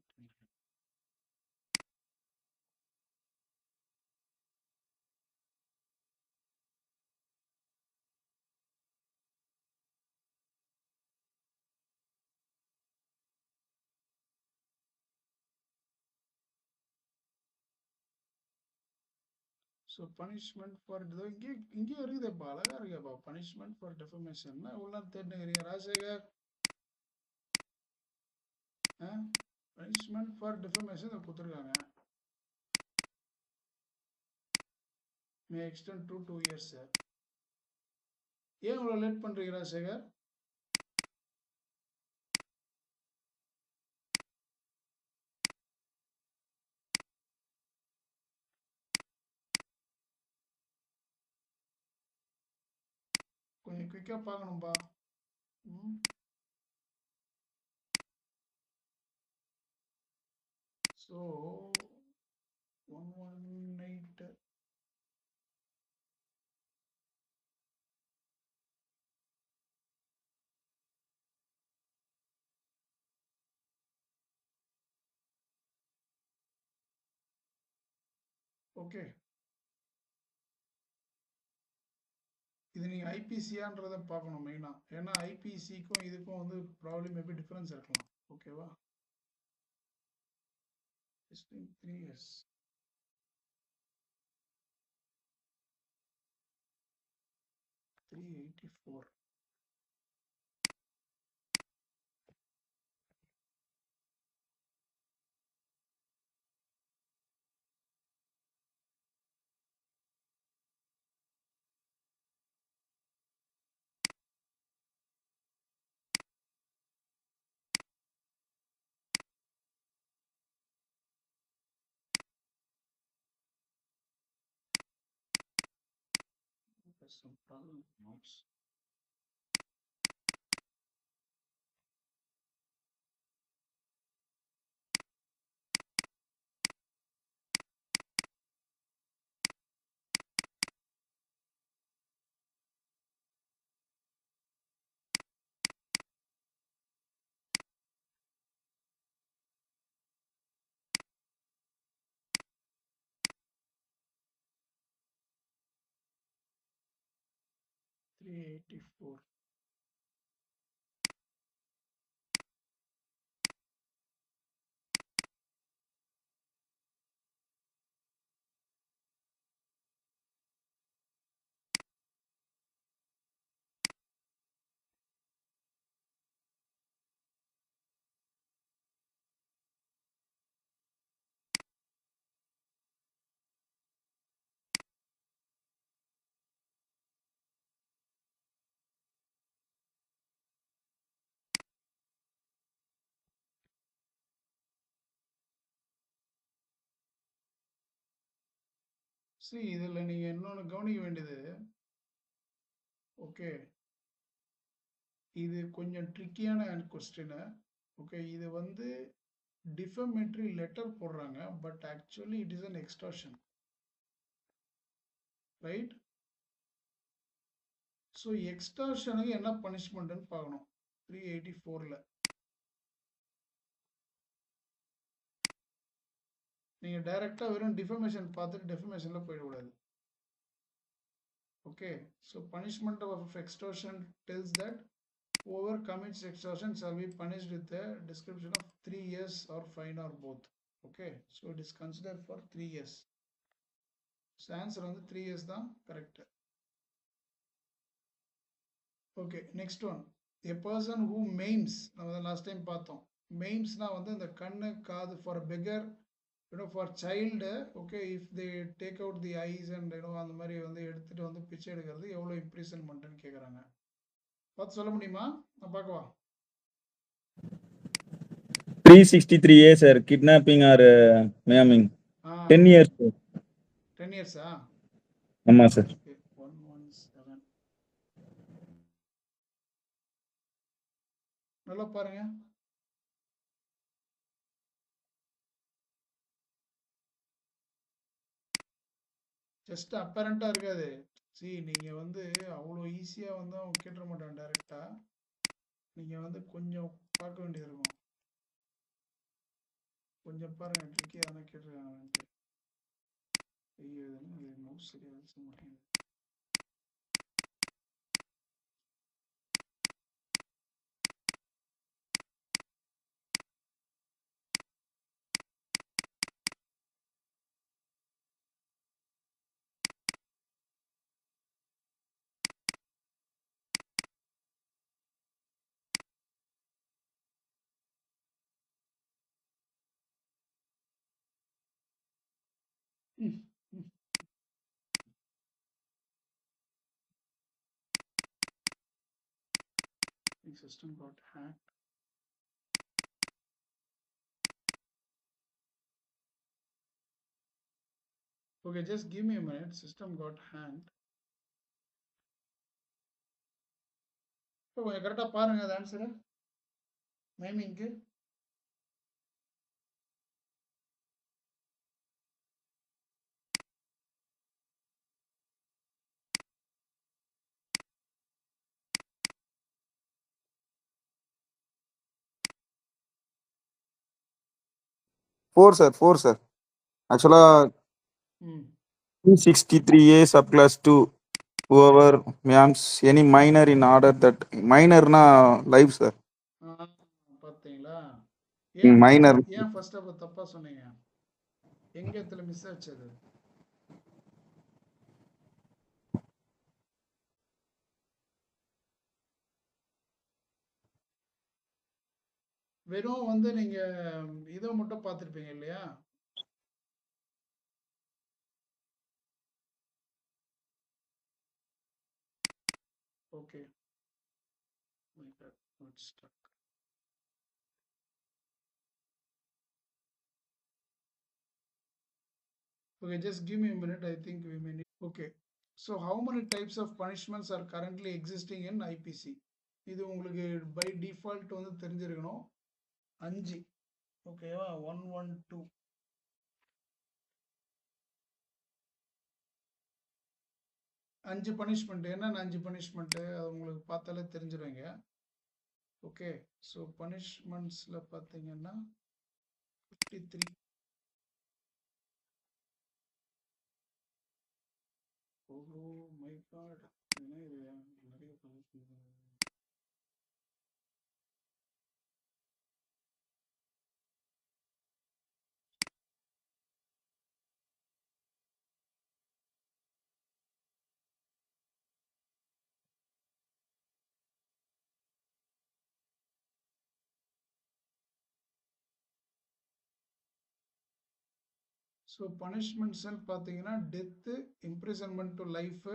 So punishment for இங்கேயும் இருக்குதுப்பா, அழகா இருக்கேப்பா. பனிஷ்மெண்ட் ஃபார் டெஃபமேஷன் உள்ள தேடினுக்கிறீங்க ராஜசேகர். பனிஷ்மெண்ட் ஃபார் டெஃபமேஷன் இதை கொடுத்துருக்காங்க. மே எக்ஸ்டெண்ட் டு 2 years. ஏன் இவ்வளோ லேட் பண்ணுறீங்க ராஜசேகர்? கொஞ்சம் குயிக்காக பார்க்கணும்பா. ம். ஸோ 118. ஓகே, இது நீங்கள் ஐபிசியான்றதை பார்க்கணும் மெயினாக. ஏன்னா ஐபிசிக்கும் இதுக்கும் வந்து ப்ராப்ளம் மேபி டிஃப்ரென்ஸ் இருக்கலாம். ஓகேவா? 3 years. $384. some problem with mouse. $384. See, இதில் நீங்கள் இன்னொன்று கவனிக்க வேண்டியது, ஓகே, இது கொஞ்சம் ட்ரிக்கியான கொஸ்டின். ஓகே, இது வந்து டிஃபமேட்ரி லெட்டர் போடுறாங்க, but actually it is an extortion, right? So எக்ஸ்டார்ஷனுக்கு என்ன பனிஷ்மெண்ட்னு பார்க்கணும் 384ல். நீங்கள் டைரெக்டாக வெறும் டிஃபமேஷன் பார்த்துட்டு டெஃபமேஷனில் போயிடக்கூடாது. Okay, so punishment of extortion tells that whoever commits extortion shall be punished with a description of 3 years or fine or both. Okay, so it is considered for 3 years. So answer வந்து 3 years தான் correct. Okay, next one. A person who maims, நம்ம last time பார்த்தோம், maimsனா வந்து இந்த கண்ணு காது for a beggar, for child, okay, if they take out the eyes and அந்த மாதிரி வந்து எடுத்துட்டு வந்து பிச்சை எடுக்கிறது எவ்வளோ இம்ப்ரிசன்மெண்ட்னு கேட்குறாங்க. பார்த்து சொல்ல முடியுமா? நான் பார்க்கவா? 363A sir, kidnapping or maiming. 10 years. 10 years. ஆமா சார். 117. நல்லா பாருங்க. ஜஸ்ட் அப்பரண்டா இருக்காது. சி, நீங்க வந்து அவ்வளோ ஈஸியா வந்து அவன் கேட்டுற மாட்டான் டைரக்டா. நீங்க வந்து கொஞ்சம் பார்க்க வேண்டியது இருக்கும். கொஞ்சம் பாருங்க, ட்ரிக்கி தானே கேட்டுருக்காங்கன்ட்டு. ஐயோ, இது மவுஸ் சரியா வச்சு மாட்டேங்குது. The system got hacked. Okay, just give me a minute. System got hacked. கொஞ்சம் கரெக்டாக பாருங்க அது answer மைமிங்க்கு. Four sir. Actually, 263A subclass 2. Whoever maims any minor in order that minor na life sir. பார்த்தீங்களா? ஏன் Minor. ஏன் ஃபர்ஸ்ட் அப்போ தப்பா சொன்னீங்க? எங்க இடத்துல மிஸ் ஆச்சு அது? வெறும் வந்து நீங்க இதை மட்டும் பார்த்துருப்பீங்க இல்லையா? Okay, stuck. Okay, just give me a minute. I think we may need. Okay, so how many types of punishments are currently existing in IPC? இது உங்களுக்கு பை டிஃபால்ட் வந்து தெரிஞ்சிருக்கணும். 5. ஓகேவா? 1 1 2. அஞ்சு பனிஷ்மெண்ட். என்னென்ன 5 பனிஷ்மெண்ட்டு அது உங்களுக்கு பார்த்தாலே தெரிஞ்சிருவீங்க. ஓகே, ஸோ பனிஷ்மெண்ட்ஸில் பார்த்தீங்கன்னா 53. ஓ மை காட், என்ன இது நிறைய பனிஷ்மெண்ட். ஸோ பனிஷ்மெண்ட்ஸ்ன்னு பார்த்தீங்கன்னா death, imprisonment to life,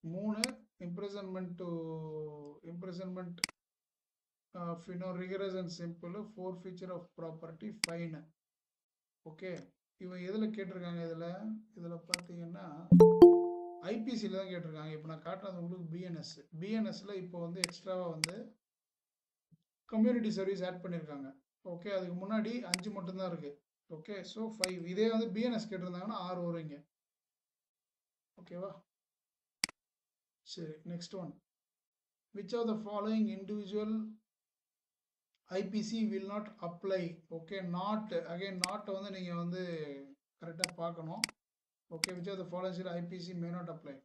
3 imprisonment rigorous and simple, 4 feature of property, fine. Okay, இவன் எதில் கேட்டிருக்காங்க? இதில் பார்த்தீங்கன்னா ஐபிசியில் தான் கேட்டிருக்காங்க. இப்போ நான் காட்டுறது உங்களுக்கு பிஎன்எஸ்ல இப்போ வந்து எக்ஸ்ட்ராவாக வந்து கம்யூனிட்டி சர்வீஸ் ஆட் பண்ணியிருக்காங்க. ஓகே, அதுக்கு முன்னாடி 5 மட்டும்தான் இருக்குது. Okay, so 5. இதே வந்து பிஎன்எஸ் கேட்டிருந்தாங்கன்னா 6 வருவீங்க. ஓகேவா? சரி, next one. Which of the following individual IPC will not apply? Okay, not again நாட்டை வந்து நீங்கள் வந்து கரெக்டாக பார்க்கணும். Okay, which of the following IPC may not apply?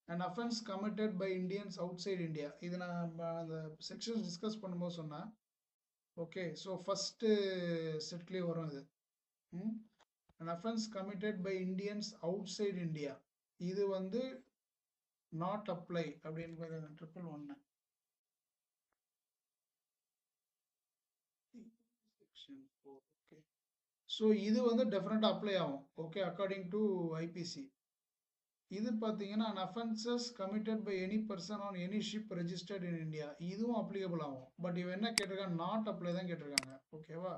And offence committed by Indians outside India. இது நான் அந்த செக்ஷன்ஸ் டிஸ்கஸ் பண்ணும்போது சொன்னேன். ஓகே, ஸோ ஃபஸ்ட்டு செட்லேயே வரும் இது. an offense committed by Indians outside India. இது வந்து not apply அப்படின்னு 111. Section 4. Okay. So இது வந்து definitely apply ஆகும். Okay, according to IPC. இது பார்த்தீங்கன்னா an offenses committed by any person on any ship registered in India. இதுவும் applicable ஆகும். பட் இவன் என்ன கேட்டிருக்காங்க? not apply தான் கேட்டிருக்காங்க. ஓகேவா?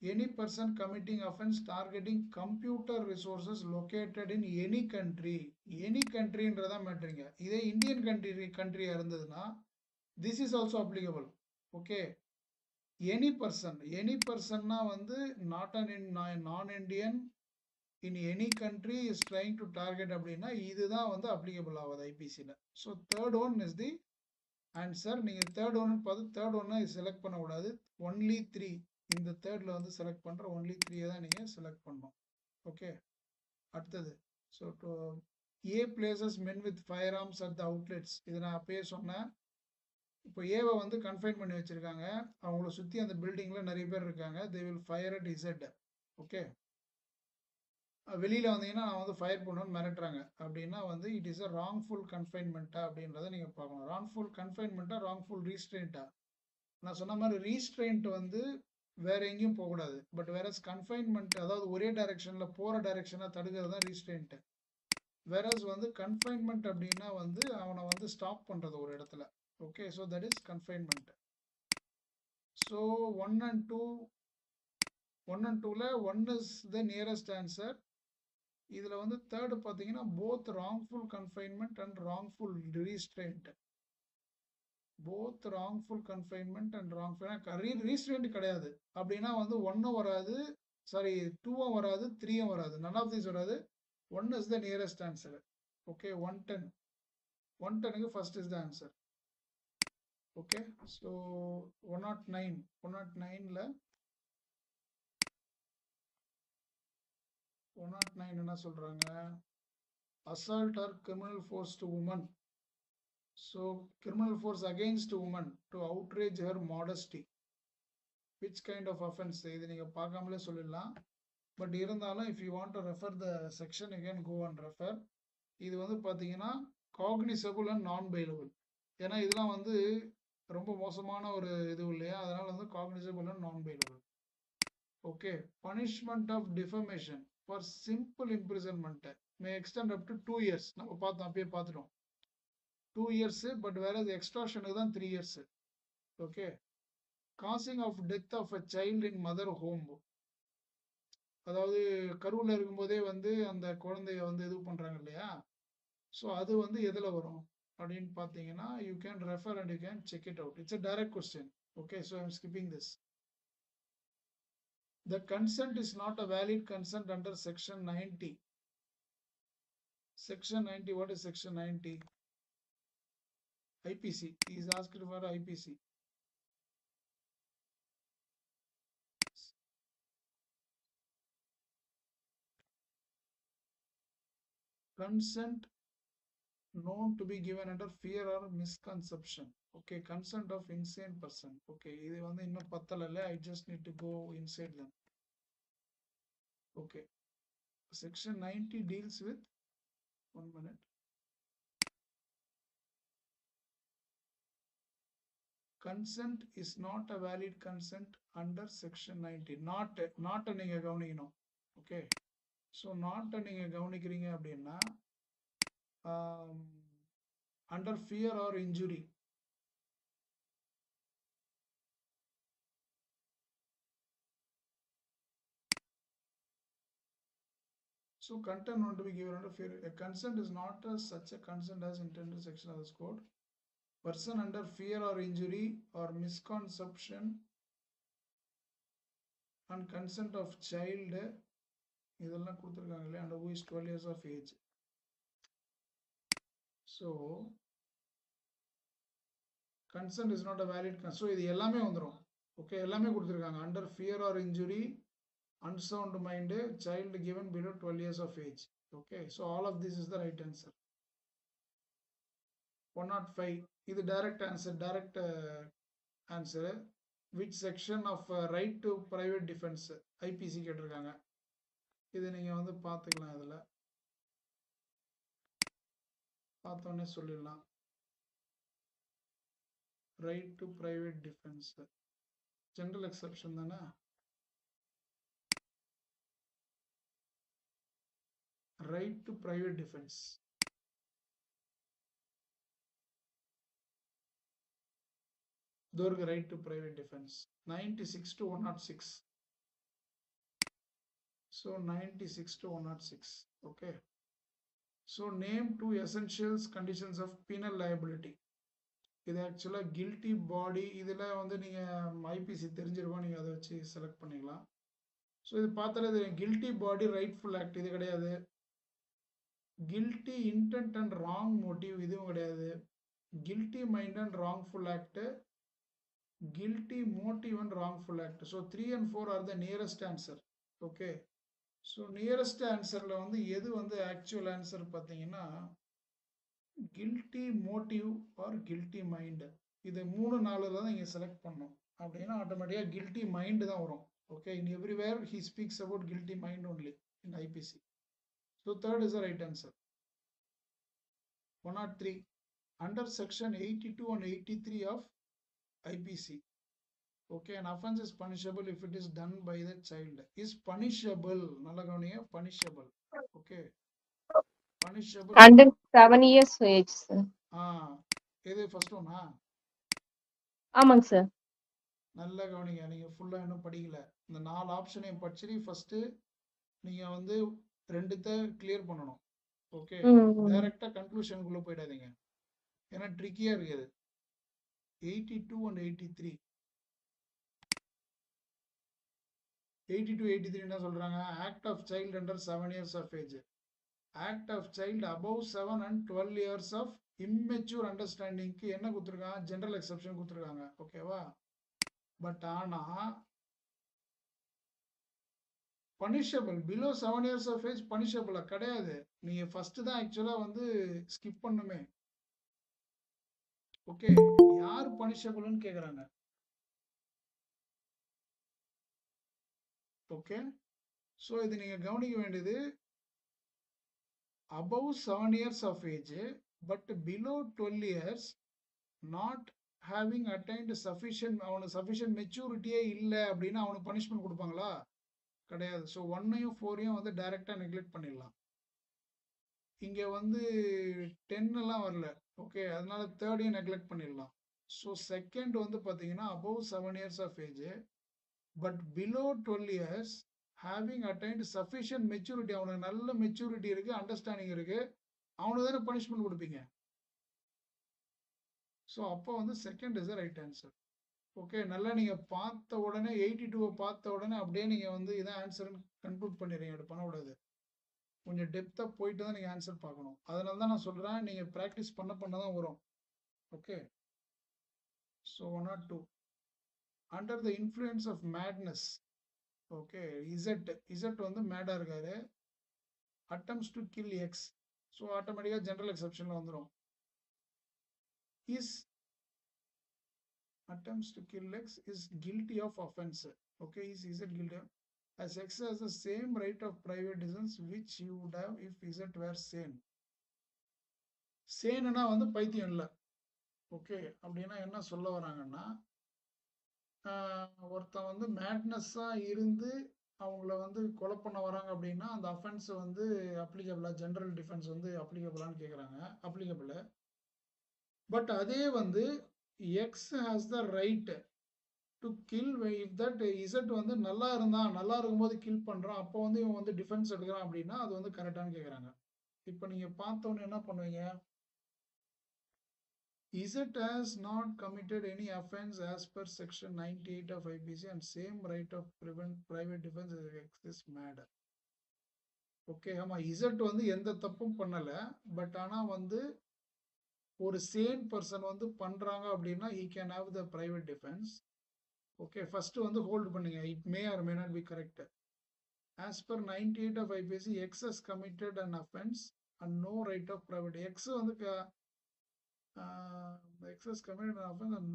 Any person committing offense targeting computer resources located in any country. Any countryன்றதா மேட்ரிங்க. இதே இந்தியன் கண்ட்ரியா இருந்ததுன்னா this is also applicable. Okay, any personனா வந்து not an non-Indian in any country is trying to target அப்படின்னா இதுதான் வந்து applicable ஆகுது ஐபிசியில். So third one is the answer. நீங்கள் தேர்ட் ஒன்னு பார்த்து தேர்ட் ஒன்னை செலக்ட் பண்ணக்கூடாது. ஒன்லி 3. இந்த தேர்டில் வந்து செலக்ட் பண்ணுற ஒன்லி 3 தான் நீங்கள் செலக்ட் பண்ணணும். ஓகே, அடுத்தது. So A places men with fire arms at the outlets. இது நான் அப்பயே சொன்னேன். இப்போ ஏவை வந்து கன்ஃபைன் பண்ணி வச்சுருக்காங்க. அவங்கள சுற்றி அந்த பில்டிங்கில் நிறைய பேர் இருக்காங்க. They will fire at Z. Okay, வெளியில் வந்தீங்கன்னா நான் வந்து ஃபயர் பண்ணணும்னு மிரட்டுறாங்க அப்படின்னா வந்து இட் இஸ் அ ராங்ஃபுல் கன்ஃபைன்மெண்ட்டா அப்படின்றத நீங்கள் பார்க்கணும். ராங்ஃபுல் கன்ஃபைன்மெண்ட்டா ராங்ஃபுல் ரீஸ்ட்ரெயின்ட்டா? நான் சொன்ன மாதிரி ரீஸ்ட்ரெயின்ட் வந்து வேற எங்கேயும் போகக்கூடாது. பட் வேற கன்ஃபைன்மெண்ட், அதாவது ஒரே டைரக்ஷனில் போகிற டைரக்ஷனாக தடுக்கிறது தான் ரீஸ்ட்ரெயின்ட்டு. வேறஸ் வந்து கன்ஃபைன்மெண்ட் அப்படின்னா வந்து அவனை வந்து ஸ்டாப் பண்ணுறது ஒரு இடத்துல. Okay, so that is confinement. So 1 and 2ல 1 இஸ் த நியரஸ்ட் ஆன்சர். இதில் வந்து தேர்டு பார்த்தீங்கன்னா both wrongful confinement and wrongful restraint. Both wrongful confinement and wrongful restraint கிடையாது அப்படின்னா வந்து 1ம் வராது, சாரி 2ம் வராது, 3ம் வராது, நன் ஆஃப் தீஸ் வராது. 1 is the nearest answer. Okay, 110க்கு first is the answer. Okay, so 109ல 109 என்ன சொல்கிறாங்க? Assault or criminal force to woman. So, criminal force against woman to outrage her modesty. Which kind of offense? இது நீங்கள் பார்க்காமலே சொல்லிடலாம். பட் இருந்தாலும் if you want to refer the section, you can go and refer. இது வந்து பார்த்தீங்கன்னா cognizable and non-bailable. ஏன்னா இதெல்லாம் வந்து ரொம்ப மோசமான ஒரு இது இல்லையா, அதனால வந்து cognizable and non-bailable. Okay, punishment of defamation for simple imprisonment may extend up to 2 years. நம்ம பார்த்தோம், அப்பயே பார்த்துட்டோம். 2 years, பட் வேற எக்ஸ்ட்ராஷனுக்கு தான் 3 years. Okay, causing of death of a child in mother home. அதாவது கருவில் இருக்கும்போதே வந்து அந்த குழந்தைய வந்து இது பண்ணுறாங்க இல்லையா? ஸோ அது வந்து எதில் வரும் அப்படின்னு பார்த்தீங்கன்னா, you can refer and you can check it out. It's a direct question. Okay, so I'm skipping this. The consent is not a valid consent under section 90. Section 90, what is section 90? IPC. He is asked for IPC. Consent known to be given under fear or misconception. Okay, consent of insane person. Okay, இது வந்து இன்னும் பத்தலல்ல. I just need to go inside them. Okay, section 90 deals with, 1 minute. Consent is not a valid consent under section 90. Not நீங்க கவனிக்கணும். Okay, so not நீங்க கவனிக்கிறீங்க அப்படின்னா under fear or injury. So content not to be given under fear. A consent is not such a consent as intended section of this code. Person under fear or injury or misconception and consent of child இதெல்லாம் கொடுத்துருக்காங்க இல்லையா, under who is 12 years of age. So consent is not a valid consent. So இது எல்லாமே வந்துரும். Okay, எல்லாமே கொடுத்துருக்காங்க. Under fear or injury, unsound mind, child given below 12 years of age. Okay, so all of this is the right answer. 105, இது direct answer. Which section of right to private defense IPC கேட்டிருக்காங்க. இது நீங்க வந்து பார்த்துக்கலாம். இதில் பார்த்தோன்னே சொல்லிடலாம். Right to private defence general exception தானே. Right to private defence. right to private defense 96 to 106. So 96 to 106. Okay, so name two essentials conditions of penal liability. இது ஆக்சுவலாக கில்ட்டி பாடி. இதில் வந்து நீங்கள் ஐபிசி தெரிஞ்சிருக்கோம், நீங்கள் அதை வச்சு செலக்ட் பண்ணிக்கலாம். ஸோ இது பார்த்தாலே இது கில்ட்டி பாடி ரைட்ஃபுல் ஆக்ட் இது கிடையாது. Guilty intend and wrong motive இதுவும் கிடையாது. Guilty mind and wrongful act, guilty motive and wrongful act. So 3 and 4 are the nearest answer. Okay, so nearest answerல வந்து எது வந்து actual answer பார்த்தீங்கன்னா guilty motive or guilty mind. இது 3-4 தான் நீங்க செலக்ட் பண்ணணும். அப்படின்னா ஆட்டோமேட்டிக்கா guilty mind தான் வரும். Okay, in everywhere he speaks about guilty mind only in IPC. So third is the right answer. 103, under section 82 and 83 of IPC. Okay, an offense is punishable if it is done by the child. Is punishable. நல்ல கவனிங்க, punishable. Okay, punishable under 7 years age, sir. இது ஃபர்ஸ்ட் ஒன்னா? ஆமாங்க சார். நல்ல கவனிங்க, நீங்க ஃபுல்லா இன்னும் படிக்கல. இந்த 4 ஆப்ஷனையும் படிச்சு ஃபர்ஸ்ட் நீங்க வந்து 2த்தை கிளியர் பண்ணணும். ஓகே, டைரக்டா கன்க்ளூஷனுக்குள்ள போயிடாதீங்க, ஏன்னா ட்ரிக்கியா இருக்குது. 82 and 83. 82, 83 என்ன சொல்றாங்க? Act of child under 7 years of age. Act of child above 7 and 12 years of immature understandingக்கு என்ன கொடுத்துருக்காங்க? ஜெனரல் எக்ஸெப்ஷன் கொடுத்துருக்காங்க. ஓகேவா? பட் ஆனா punishable below 7 years of age பனிஷபிளா கிடையாது. நீங்க ஃபர்ஸ்ட் தான் ஆக்சுவலா வந்து ஸ்கிப் பண்ணுமே. ஓகே, யார் பனிஷபிள்னு கேக்குறாங்க. ஓகே, ஸோ இது நீங்க கவனிக்க வேண்டியது above 7 years of age but below 12 years not having attained sufficient, அவனுக்கு சஃபிஷியன்ட் மெச்சூரிட்டியே இல்லை அப்படின்னா அவனுக்கு பனிஷ்மெண்ட் கொடுப்பாங்களா? கிடையாது. ஸோ 1ஐயும் 4ஐயும் வந்து டைரக்டா நெக்லெக்ட் பண்ணிடலாம். இங்க வந்து 10 எல்லாம் வரல. ஓகே, அதனால 3ஐயும் நெக்லெக்ட் பண்ணிடலாம். ஸோ செகண்ட் வந்து பார்த்தீங்கன்னா above 7 years of age but below 12 years having attained sufficient maturity, அவனுக்கு நல்ல மெச்சூரிட்டி இருக்கு, அண்டர்ஸ்டாண்டிங் இருக்கு, அவனுக்கு தானே பனிஷ்மெண்ட் கொடுப்பீங்க. ஸோ அப்போ வந்து second is the right answer. Okay, நல்லா நீங்கள் பார்த்த உடனே 82 பார்த்த உடனே அப்படியே நீங்கள் வந்து இதான் ஆன்சர்னு கன்க்ளூட் பண்ணிடுறீங்க. அது பண்ணக்கூடாது. கொஞ்சம் டெப்த்தாக போயிட்டு தான் நீங்கள் ஆன்சர் பார்க்கணும். அதனால தான் நான் சொல்கிறேன், நீங்கள் ப்ராக்டிஸ் பண்ண தான் வரும். Okay, so 1 or 2 under the influence of madness. Okay, Z வந்து மேடாக இருக்காரு. attempts to kill x. So ஆட்டோமேட்டிக்காக ஜென்ரல் எக்ஸப்ஷனில் வந்துடும். is attempts to kill x is guilty of offense. Okay, is z guilty of, as x has the same right of private defense which he would have if z were sane. சேனா வந்து பைத்தியம் இல்லை. ஓகே, அப்படின்னா என்ன சொல்ல வராங்கன்னா, ஒருத்தன் வந்து மேட்னஸ்ஸாக இருந்து அவங்கள வந்து கொலை பண்ண வராங்க அப்படின்னா அந்த அஃபென்ஸ் வந்து அப்ளிகபிளா, ஜென்ரல் டிஃபென்ஸ் வந்து அப்ளிகபிளான்னு கேட்குறாங்க. அப்ளிகபிள். பட் அதே வந்து X has the right to kill if that Z வந்து நல்லா இருக்கும்போது கில் பண்ணுறான், அப்போ வந்து இவன் வந்து டிஃபென்ஸ் எடுக்கிறான் அப்படின்னா அது வந்து கரெக்டானு கேட்குறாங்க. இப்போ நீங்கள் பார்த்தோன்னு என்ன பண்ணுவீங்க? Z has not committed any offense as per section 98 of IPC and same right of private defense is mad. Okay, ஆமாம், Z வந்து எந்த தப்பும் பண்ணலை. பட் ஆனால் வந்து ஒரு சேன் பர்சன் வந்து பண்ணுறாங்க அப்படின்னா he can have the private defense. Okay, first வந்து ஹோல்டு பண்ணுங்க. It may R may not be correct. as per 98 of IPC, X has committed an offense and no right of private. X வந்து excess committed an offense and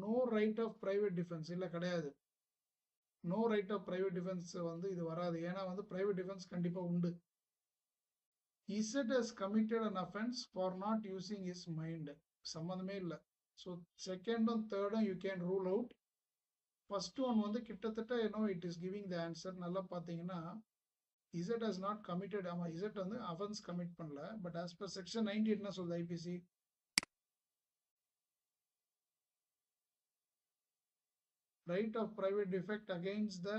no right of private defense இல்ல, கிடையாது. no right of private defense வந்து இது வராது. ஏன்னா வந்து private defense கண்டிப்பா உண்டு. Z has committed an offense for not using his mind. சம்பந்தமே இல்லை. ஸோ செகண்டும் தேர்டும் you can rule out. First one வந்து கிட்டத்தட்ட it is giving the answer. நல்லா பார்த்தீங்கன்னா Z has not committed. ஆமாம், Z வந்து offense commit பண்ணல. பட் as per section 98 என்ன சொல்லுது IPC? right of private defect against the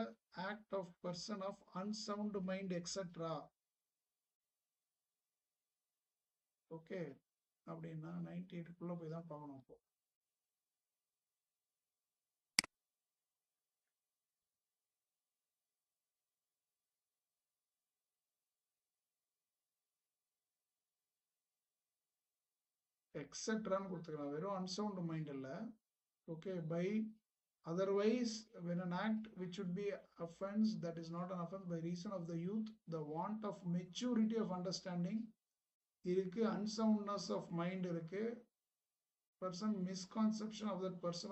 act of person of unsound mind etc. ஓகே, அப்படின்னா 98க்குள்ள போய் தான் பார்க்கணும். இப்போ எக்ஸெட்ரான்னு கொடுத்துக்கலாம், வெறும் அன்சவுண்ட் மைண்ட் இல்லை. Okay, by otherwise when an act which should be offense that is not an offense by reason of the youth, the want of maturity of understanding இருக்கு, unsoundness of mind இருக்கு, person misconception of that person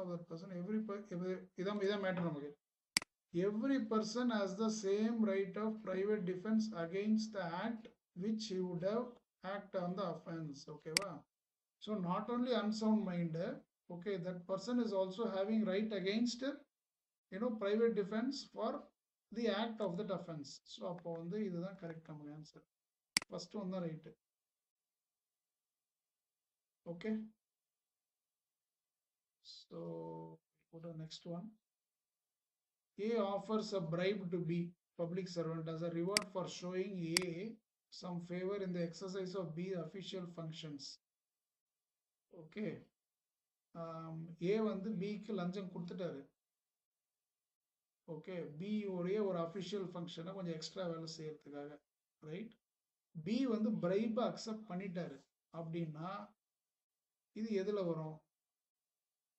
இதான் மேட்டர் நமக்கு. every person has the same right of private defense against the act which he would have act on the offense. ஓகேவா? so not only unsound mind, okay, that person is also having right against private defense for the act of that offense. so அப்போ வந்து இதுதான் கரெக்ட் நமக்கு ஆன்சர். ஃபர்ஸ்ட் ஒன் தான் right. okay, so go to the next one. A offers a bribe to B, public servant, as a reward for showing A some favor in the exercise of B official functions. okay, A வந்து பிக்கு லஞ்சம் கொடுத்துட்டாரு. ஓகே, பி உடைய ஒரு அஃபிஷியல் ஃபங்க்ஷனை கொஞ்சம் எக்ஸ்ட்ரா வேலை செய்யறதுக்காக, ரைட்? பி வந்து பிரைபை அக்செப்ட் பண்ணிட்டாரு அப்படின்னா இது எதில் வரும்?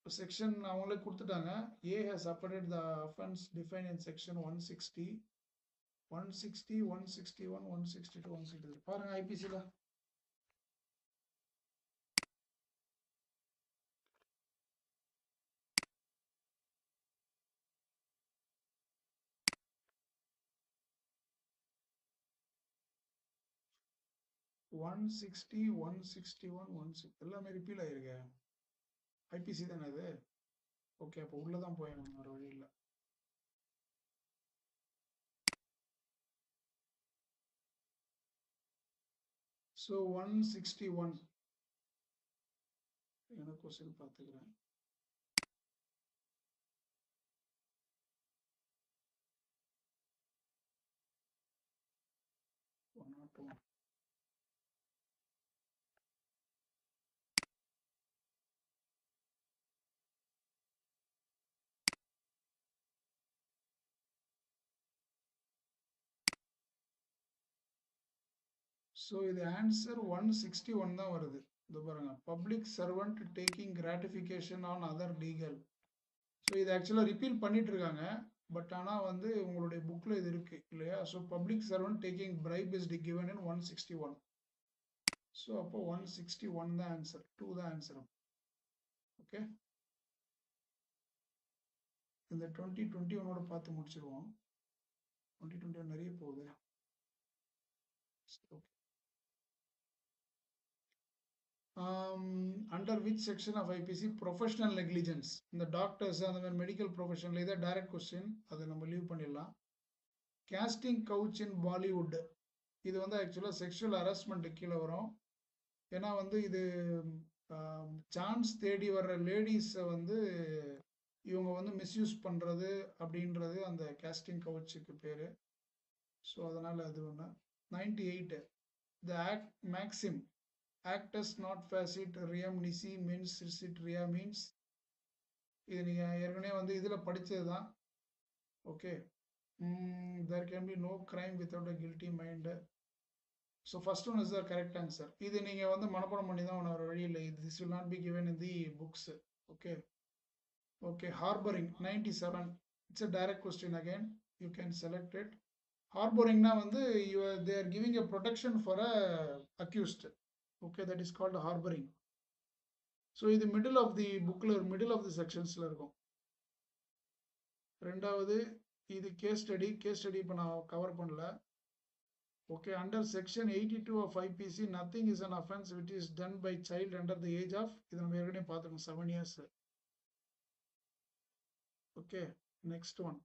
செக்ஷன் அவங்களே கொடுத்துட்டாங்க. ஏ has update the offence define in section 160, 160, 161, 162, 163. பாருங்க ஐபிசியில். ஒன் சிக்ஸ்டி, 161, 160 எல்லாமே ரிப்பீல் ஆயிருக்கு. ஐபிசி தானே இது? ஓகே, அப்போ உள்ளதான் போயணும், வேறு வழி இல்லை. ஸோ 161 எனக்கு கொஸ்டின் பார்த்துக்கிறேன். ஸோ இது ஆன்சர் 161 தான் வருது. இது பாருங்க, public servant taking gratification on other legal. So இது ஆக்சுவலாக ரிப்பீல் பண்ணிட்டு இருக்காங்க. பட் ஆனால் வந்து உங்களுடைய புக்கில் இது இருக்கு இல்லையா? So public servant taking bribe is given in 161. So அப்போ 161 தான் ஆன்சர், 2 தான் ஆன்சர். ஓகே, இந்த 2021ஓட பார்த்து முடிச்சிருவோம். 2021 நிறைய போகுது. Okay, under which section of IPC professional negligence, இந்த டாக்டர்ஸ் அந்த மாதிரி மெடிக்கல் ப்ரொஃபஷனில் இதை டைரக்ட் கொஸ்டின், அதை நம்ம லீவ் பண்ணிடலாம். கேஸ்டிங் கவுச் இன் பாலிவுட், இது வந்து ஆக்சுவலாக செக்ஷுவல் ஹராஸ்மெண்ட் கீழே வரும். ஏன்னா வந்து இது சான்ஸ் தேடி வர்ற லேடிஸை வந்து இவங்க வந்து மிஸ்யூஸ் பண்ணுறது அப்படின்றது அந்த கேஸ்டிங் கவுச்சுக்கு பேர். ஸோ அதனால் அது ஒன்று. 98 the act maxim actus not facit ream nisi means sit rea means, இது நீங்கள் ஏற்கனவே வந்து இதில் படித்தது தான். Okay, there can be no crime without a guilty mind. So first one is the correct answer. இது நீங்கள் வந்து மனப்பாடம் பண்ணி தான் ஒன்று வழி இல்லை. This will not be given in the books. Okay okay, harbouring 97, it's a direct question again, you can select it. ஹார்பரிங்னா வந்து they are giving a protection for a accused. Okay, that is called harboring. So இது middle of the bookல, middle of the sectionsல இருக்கும். ரெண்டாவது இது கேஸ் ஸ்டடி. கேஸ் ஸ்டடி இப்போ நான் கவர் பண்ணல. Okay, under section 82 of IPC nothing is an offense which is done by child under the age of, இது நம்ம ஏற்கனவே பார்த்துக்கோம், 7 years. Okay, next one,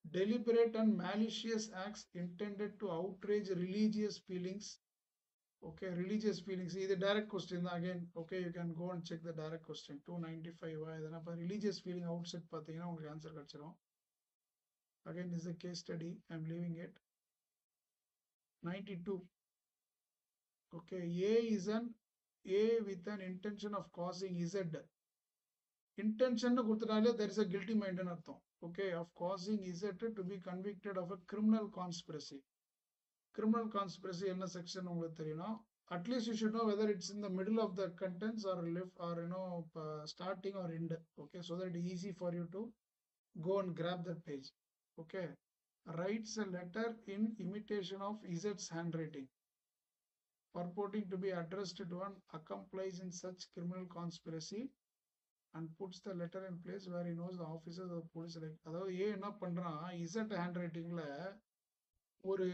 deliberate and malicious acts intended to outrage religious feelings. Okay, religious feelings, இது direct question தான் again. Okay, you can go and check the direct question. 295 இதனா இப்போ religious feeling outside பார்த்தீங்கன்னா உங்களுக்கு ஆன்சர் கிடச்சிரும். Again is a case study, I am leaving it. 92, okay, A is an A with an intention of causing Z. Intention கொடுத்துட்டாலே there is a guilty mind ன்னு அர்த்தம். Okay, of causing Z to be convicted of a criminal conspiracy. Criminal conspiracy என்ன செக்ஷன் உங்களுக்கு தெரியணும். Atleast you should know whether it's in the middle of the contents or left or starting or end. Okay, so that it's easy for you to go and grab that page. Okay, writes a letter in imitation of Z's handwriting, purporting to be addressed to an accomplice in such criminal conspiracy, and puts the letter in place where he knows the officers of the police. அதாவது ஏ என்ன பண்றான், Z handwritingல ஒரு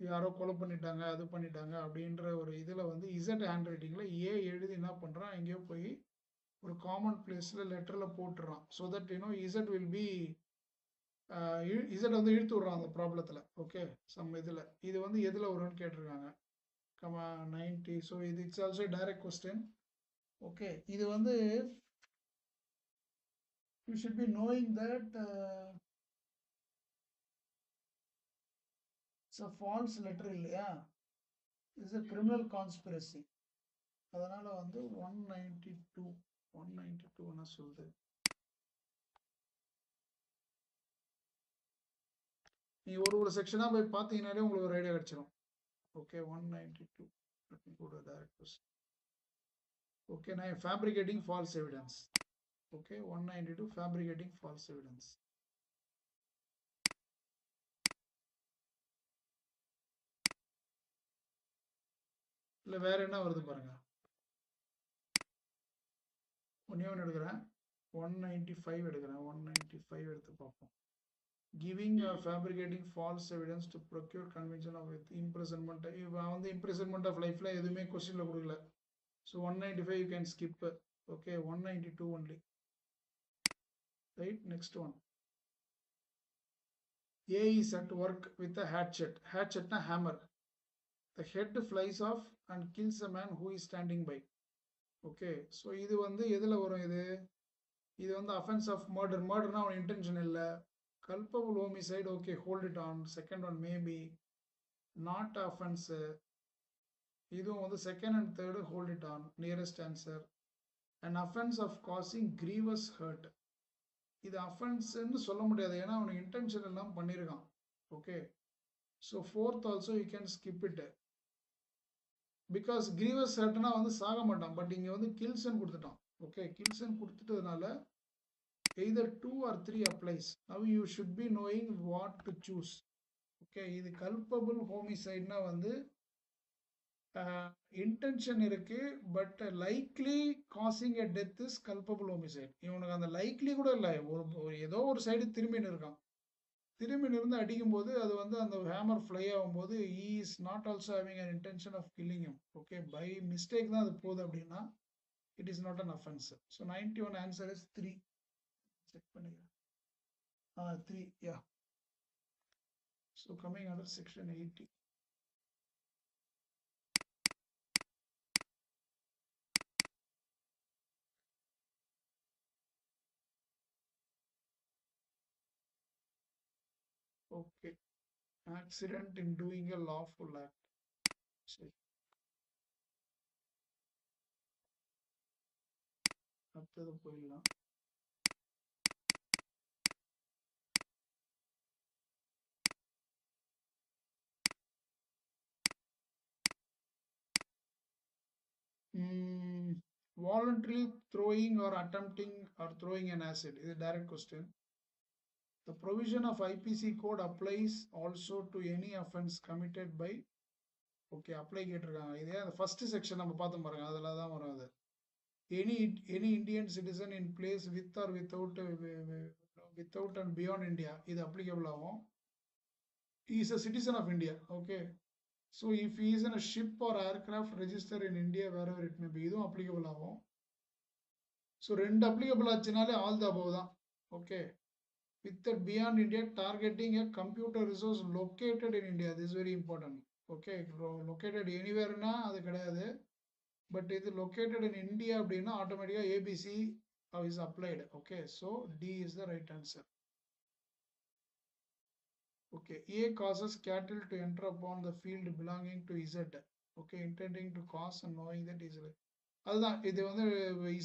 யாரோ கொலை பண்ணிட்டாங்க அது பண்ணிட்டாங்க அப்படின்ற ஒரு இதில் வந்து Z ஹேண்ட்ரைட்டிங்கில் ஏ எழுதி என்ன பண்ணுறான், எங்கேயோ போய் ஒரு காமன் பிளேஸில் லெட்டரில் போட்டுறான். So that Z will be Z வந்து இழுத்து விட்றான் அந்த ப்ராப்ளத்தில். ஓகே, சம் இதில் இது வந்து எதில் வரும்னு கேட்டிருக்காங்க. 90. ஸோ இது it's also direct question. Okay, இது வந்து you should be knowing that it's a false letter இல்லையா, இட்ஸ் அ கிரிமினல் கான்ஸ்பிரசி. அதனால வந்து 192 என்ன சொல்லுது, நீ ஒரு செக்ஷனாக போய் பார்த்தீங்கன்னாலே உங்களுக்கு ஒரு ஐடியா கிடைச்சிடும். ஓகே, 192 கூட டைரக்ட் கொஸ்டின். ஓகே, நான் fabricating false evidence. Okay, 192 fabricating false evidence. இல்லை வேற என்ன வருது பாருங்க. ஒன்றே ஒன்று எடுக்கிறேன், 195 எடுக்கிறேன். 195 எடுத்து பார்ப்போம். Giving or fabricating false evidence to procure conviction of imprisonment. இவன் வந்து imprisonment of lifeல எதுவுமே கொஸ்டின்ல கொடுக்கல. So 195 you can skip. Okay, 192 only. Right, next one. A is at work with a hatchet. Hatchet na hammer. The head flies off and kills a man who is standing by. Okay, so இது வந்து எதுல வரும், இது வந்து offense of murder. Murderனா அவன் இன்டென்ஷன் இல்லை. Culpable homicide, okay, hold it on. Second one maybe not offense. இதுவும் வந்து second and third hold it on. Nearest answer. An offense of causing grievous hurt. இது offense ன்னு சொல்ல முடியாது, ஏன்னா அவனுக்கு இன்டென்ஷன் எல்லாம் பண்ணியிருக்கான். Okay, So fourth also you can skip it. Because grievous certainly வந்து சாக மாட்டான், பட் இங்க வந்து kills-ன்னு கொடுத்துட்டான். Okay, kills-ன்னு கொடுத்துட்டதுனால either 2 or 3 applies. Now you should be knowing what to choose. Okay, இது culpable homicide-னா வந்து இன்டென்ஷன் இருக்கு, but likely causing a death is culpable homicide. இவனுக்கு அந்த லைக்லி கூட இல்லை, ஏதோ ஒரு சைடு திரும்பின்னு இருக்கான், திரும்பி இருந்து அடிக்கும்போது அது வந்து அந்த ஹேமர் ஃப்ளை ஆகும்போது he is not also having an intention of killing him. Okay, by mistake தான் அது போகுது அப்படின்னா it is not an offence. So 91 answer is 3. Check பண்ணிக்கிறேன். 3, yeah. So coming under section 80. Okay, accident in doing a lawful act. சரி, அடுத்தது போயிடலாம். Voluntarily throwing or attempting or throwing an acid is a direct question. The provision of IPC code applies also to any offense committed by, okay, apply கேட்டிருக்காங்க. இதே அந்த ஃபர்ஸ்ட் செக்ஷன் நம்ம பார்த்தோம் பாருங்க, அதில் தான் வரும் அது. any Indian citizen in place with or without and beyond India, இது applicable ஆகும். He is a citizen of India. Okay, so if he is in a ship or aircraft registered in India wherever it may be, இதுவும் applicable ஆகும். So 2 applicable ஆச்சுனாலே all the above தான். Okay, with that beyond India, targeting a computer resource located in India, this is very important. Okay, located anywhere na அது கிடையாது, பட் இது located in India அப்படின்னா ஆட்டோமேட்டிக்கா ABC is applied. Okay, so D is the right answer. Okay, A causes cattle to enter upon the field belonging to Z. Okay, intending to cause and knowing that is அதுதான், இது வந்து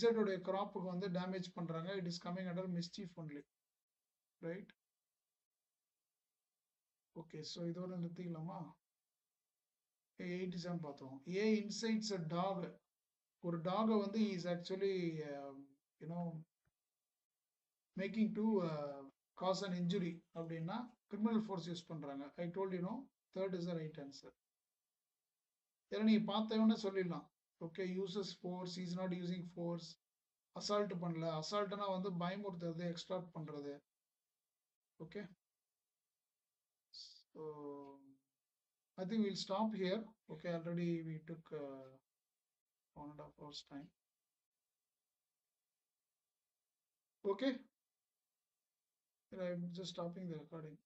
Z உடைய கிராப்புக்கு வந்து டேமேஜ் பண்றாங்க. It is coming under mischief only, right? Okay, so இதோட நிறுத்திக்கலாமா? 87 பார்த்தோம். A incites a dog. ஒரு டாகை வந்து is actually you know making to cause an injury அப்படின்னா கிரிமினல் ஃபோர்ஸ் யூஸ் பண்றாங்க. I told you no, third is the right answer. ஏன்னா நீங்க பார்த்தவொன்னே சொல்லிடலாம். Okay, uses force, is not using force, assault பண்ணல. அசால்ட்னா வந்து பயமுறுத்துறது, எக்ஸ்ட்ராக்ட் பண்றது. ஓகே, so I think we'll stop here. Okay, already we took 1.5 hours time. Okay, I'm just stopping the recording.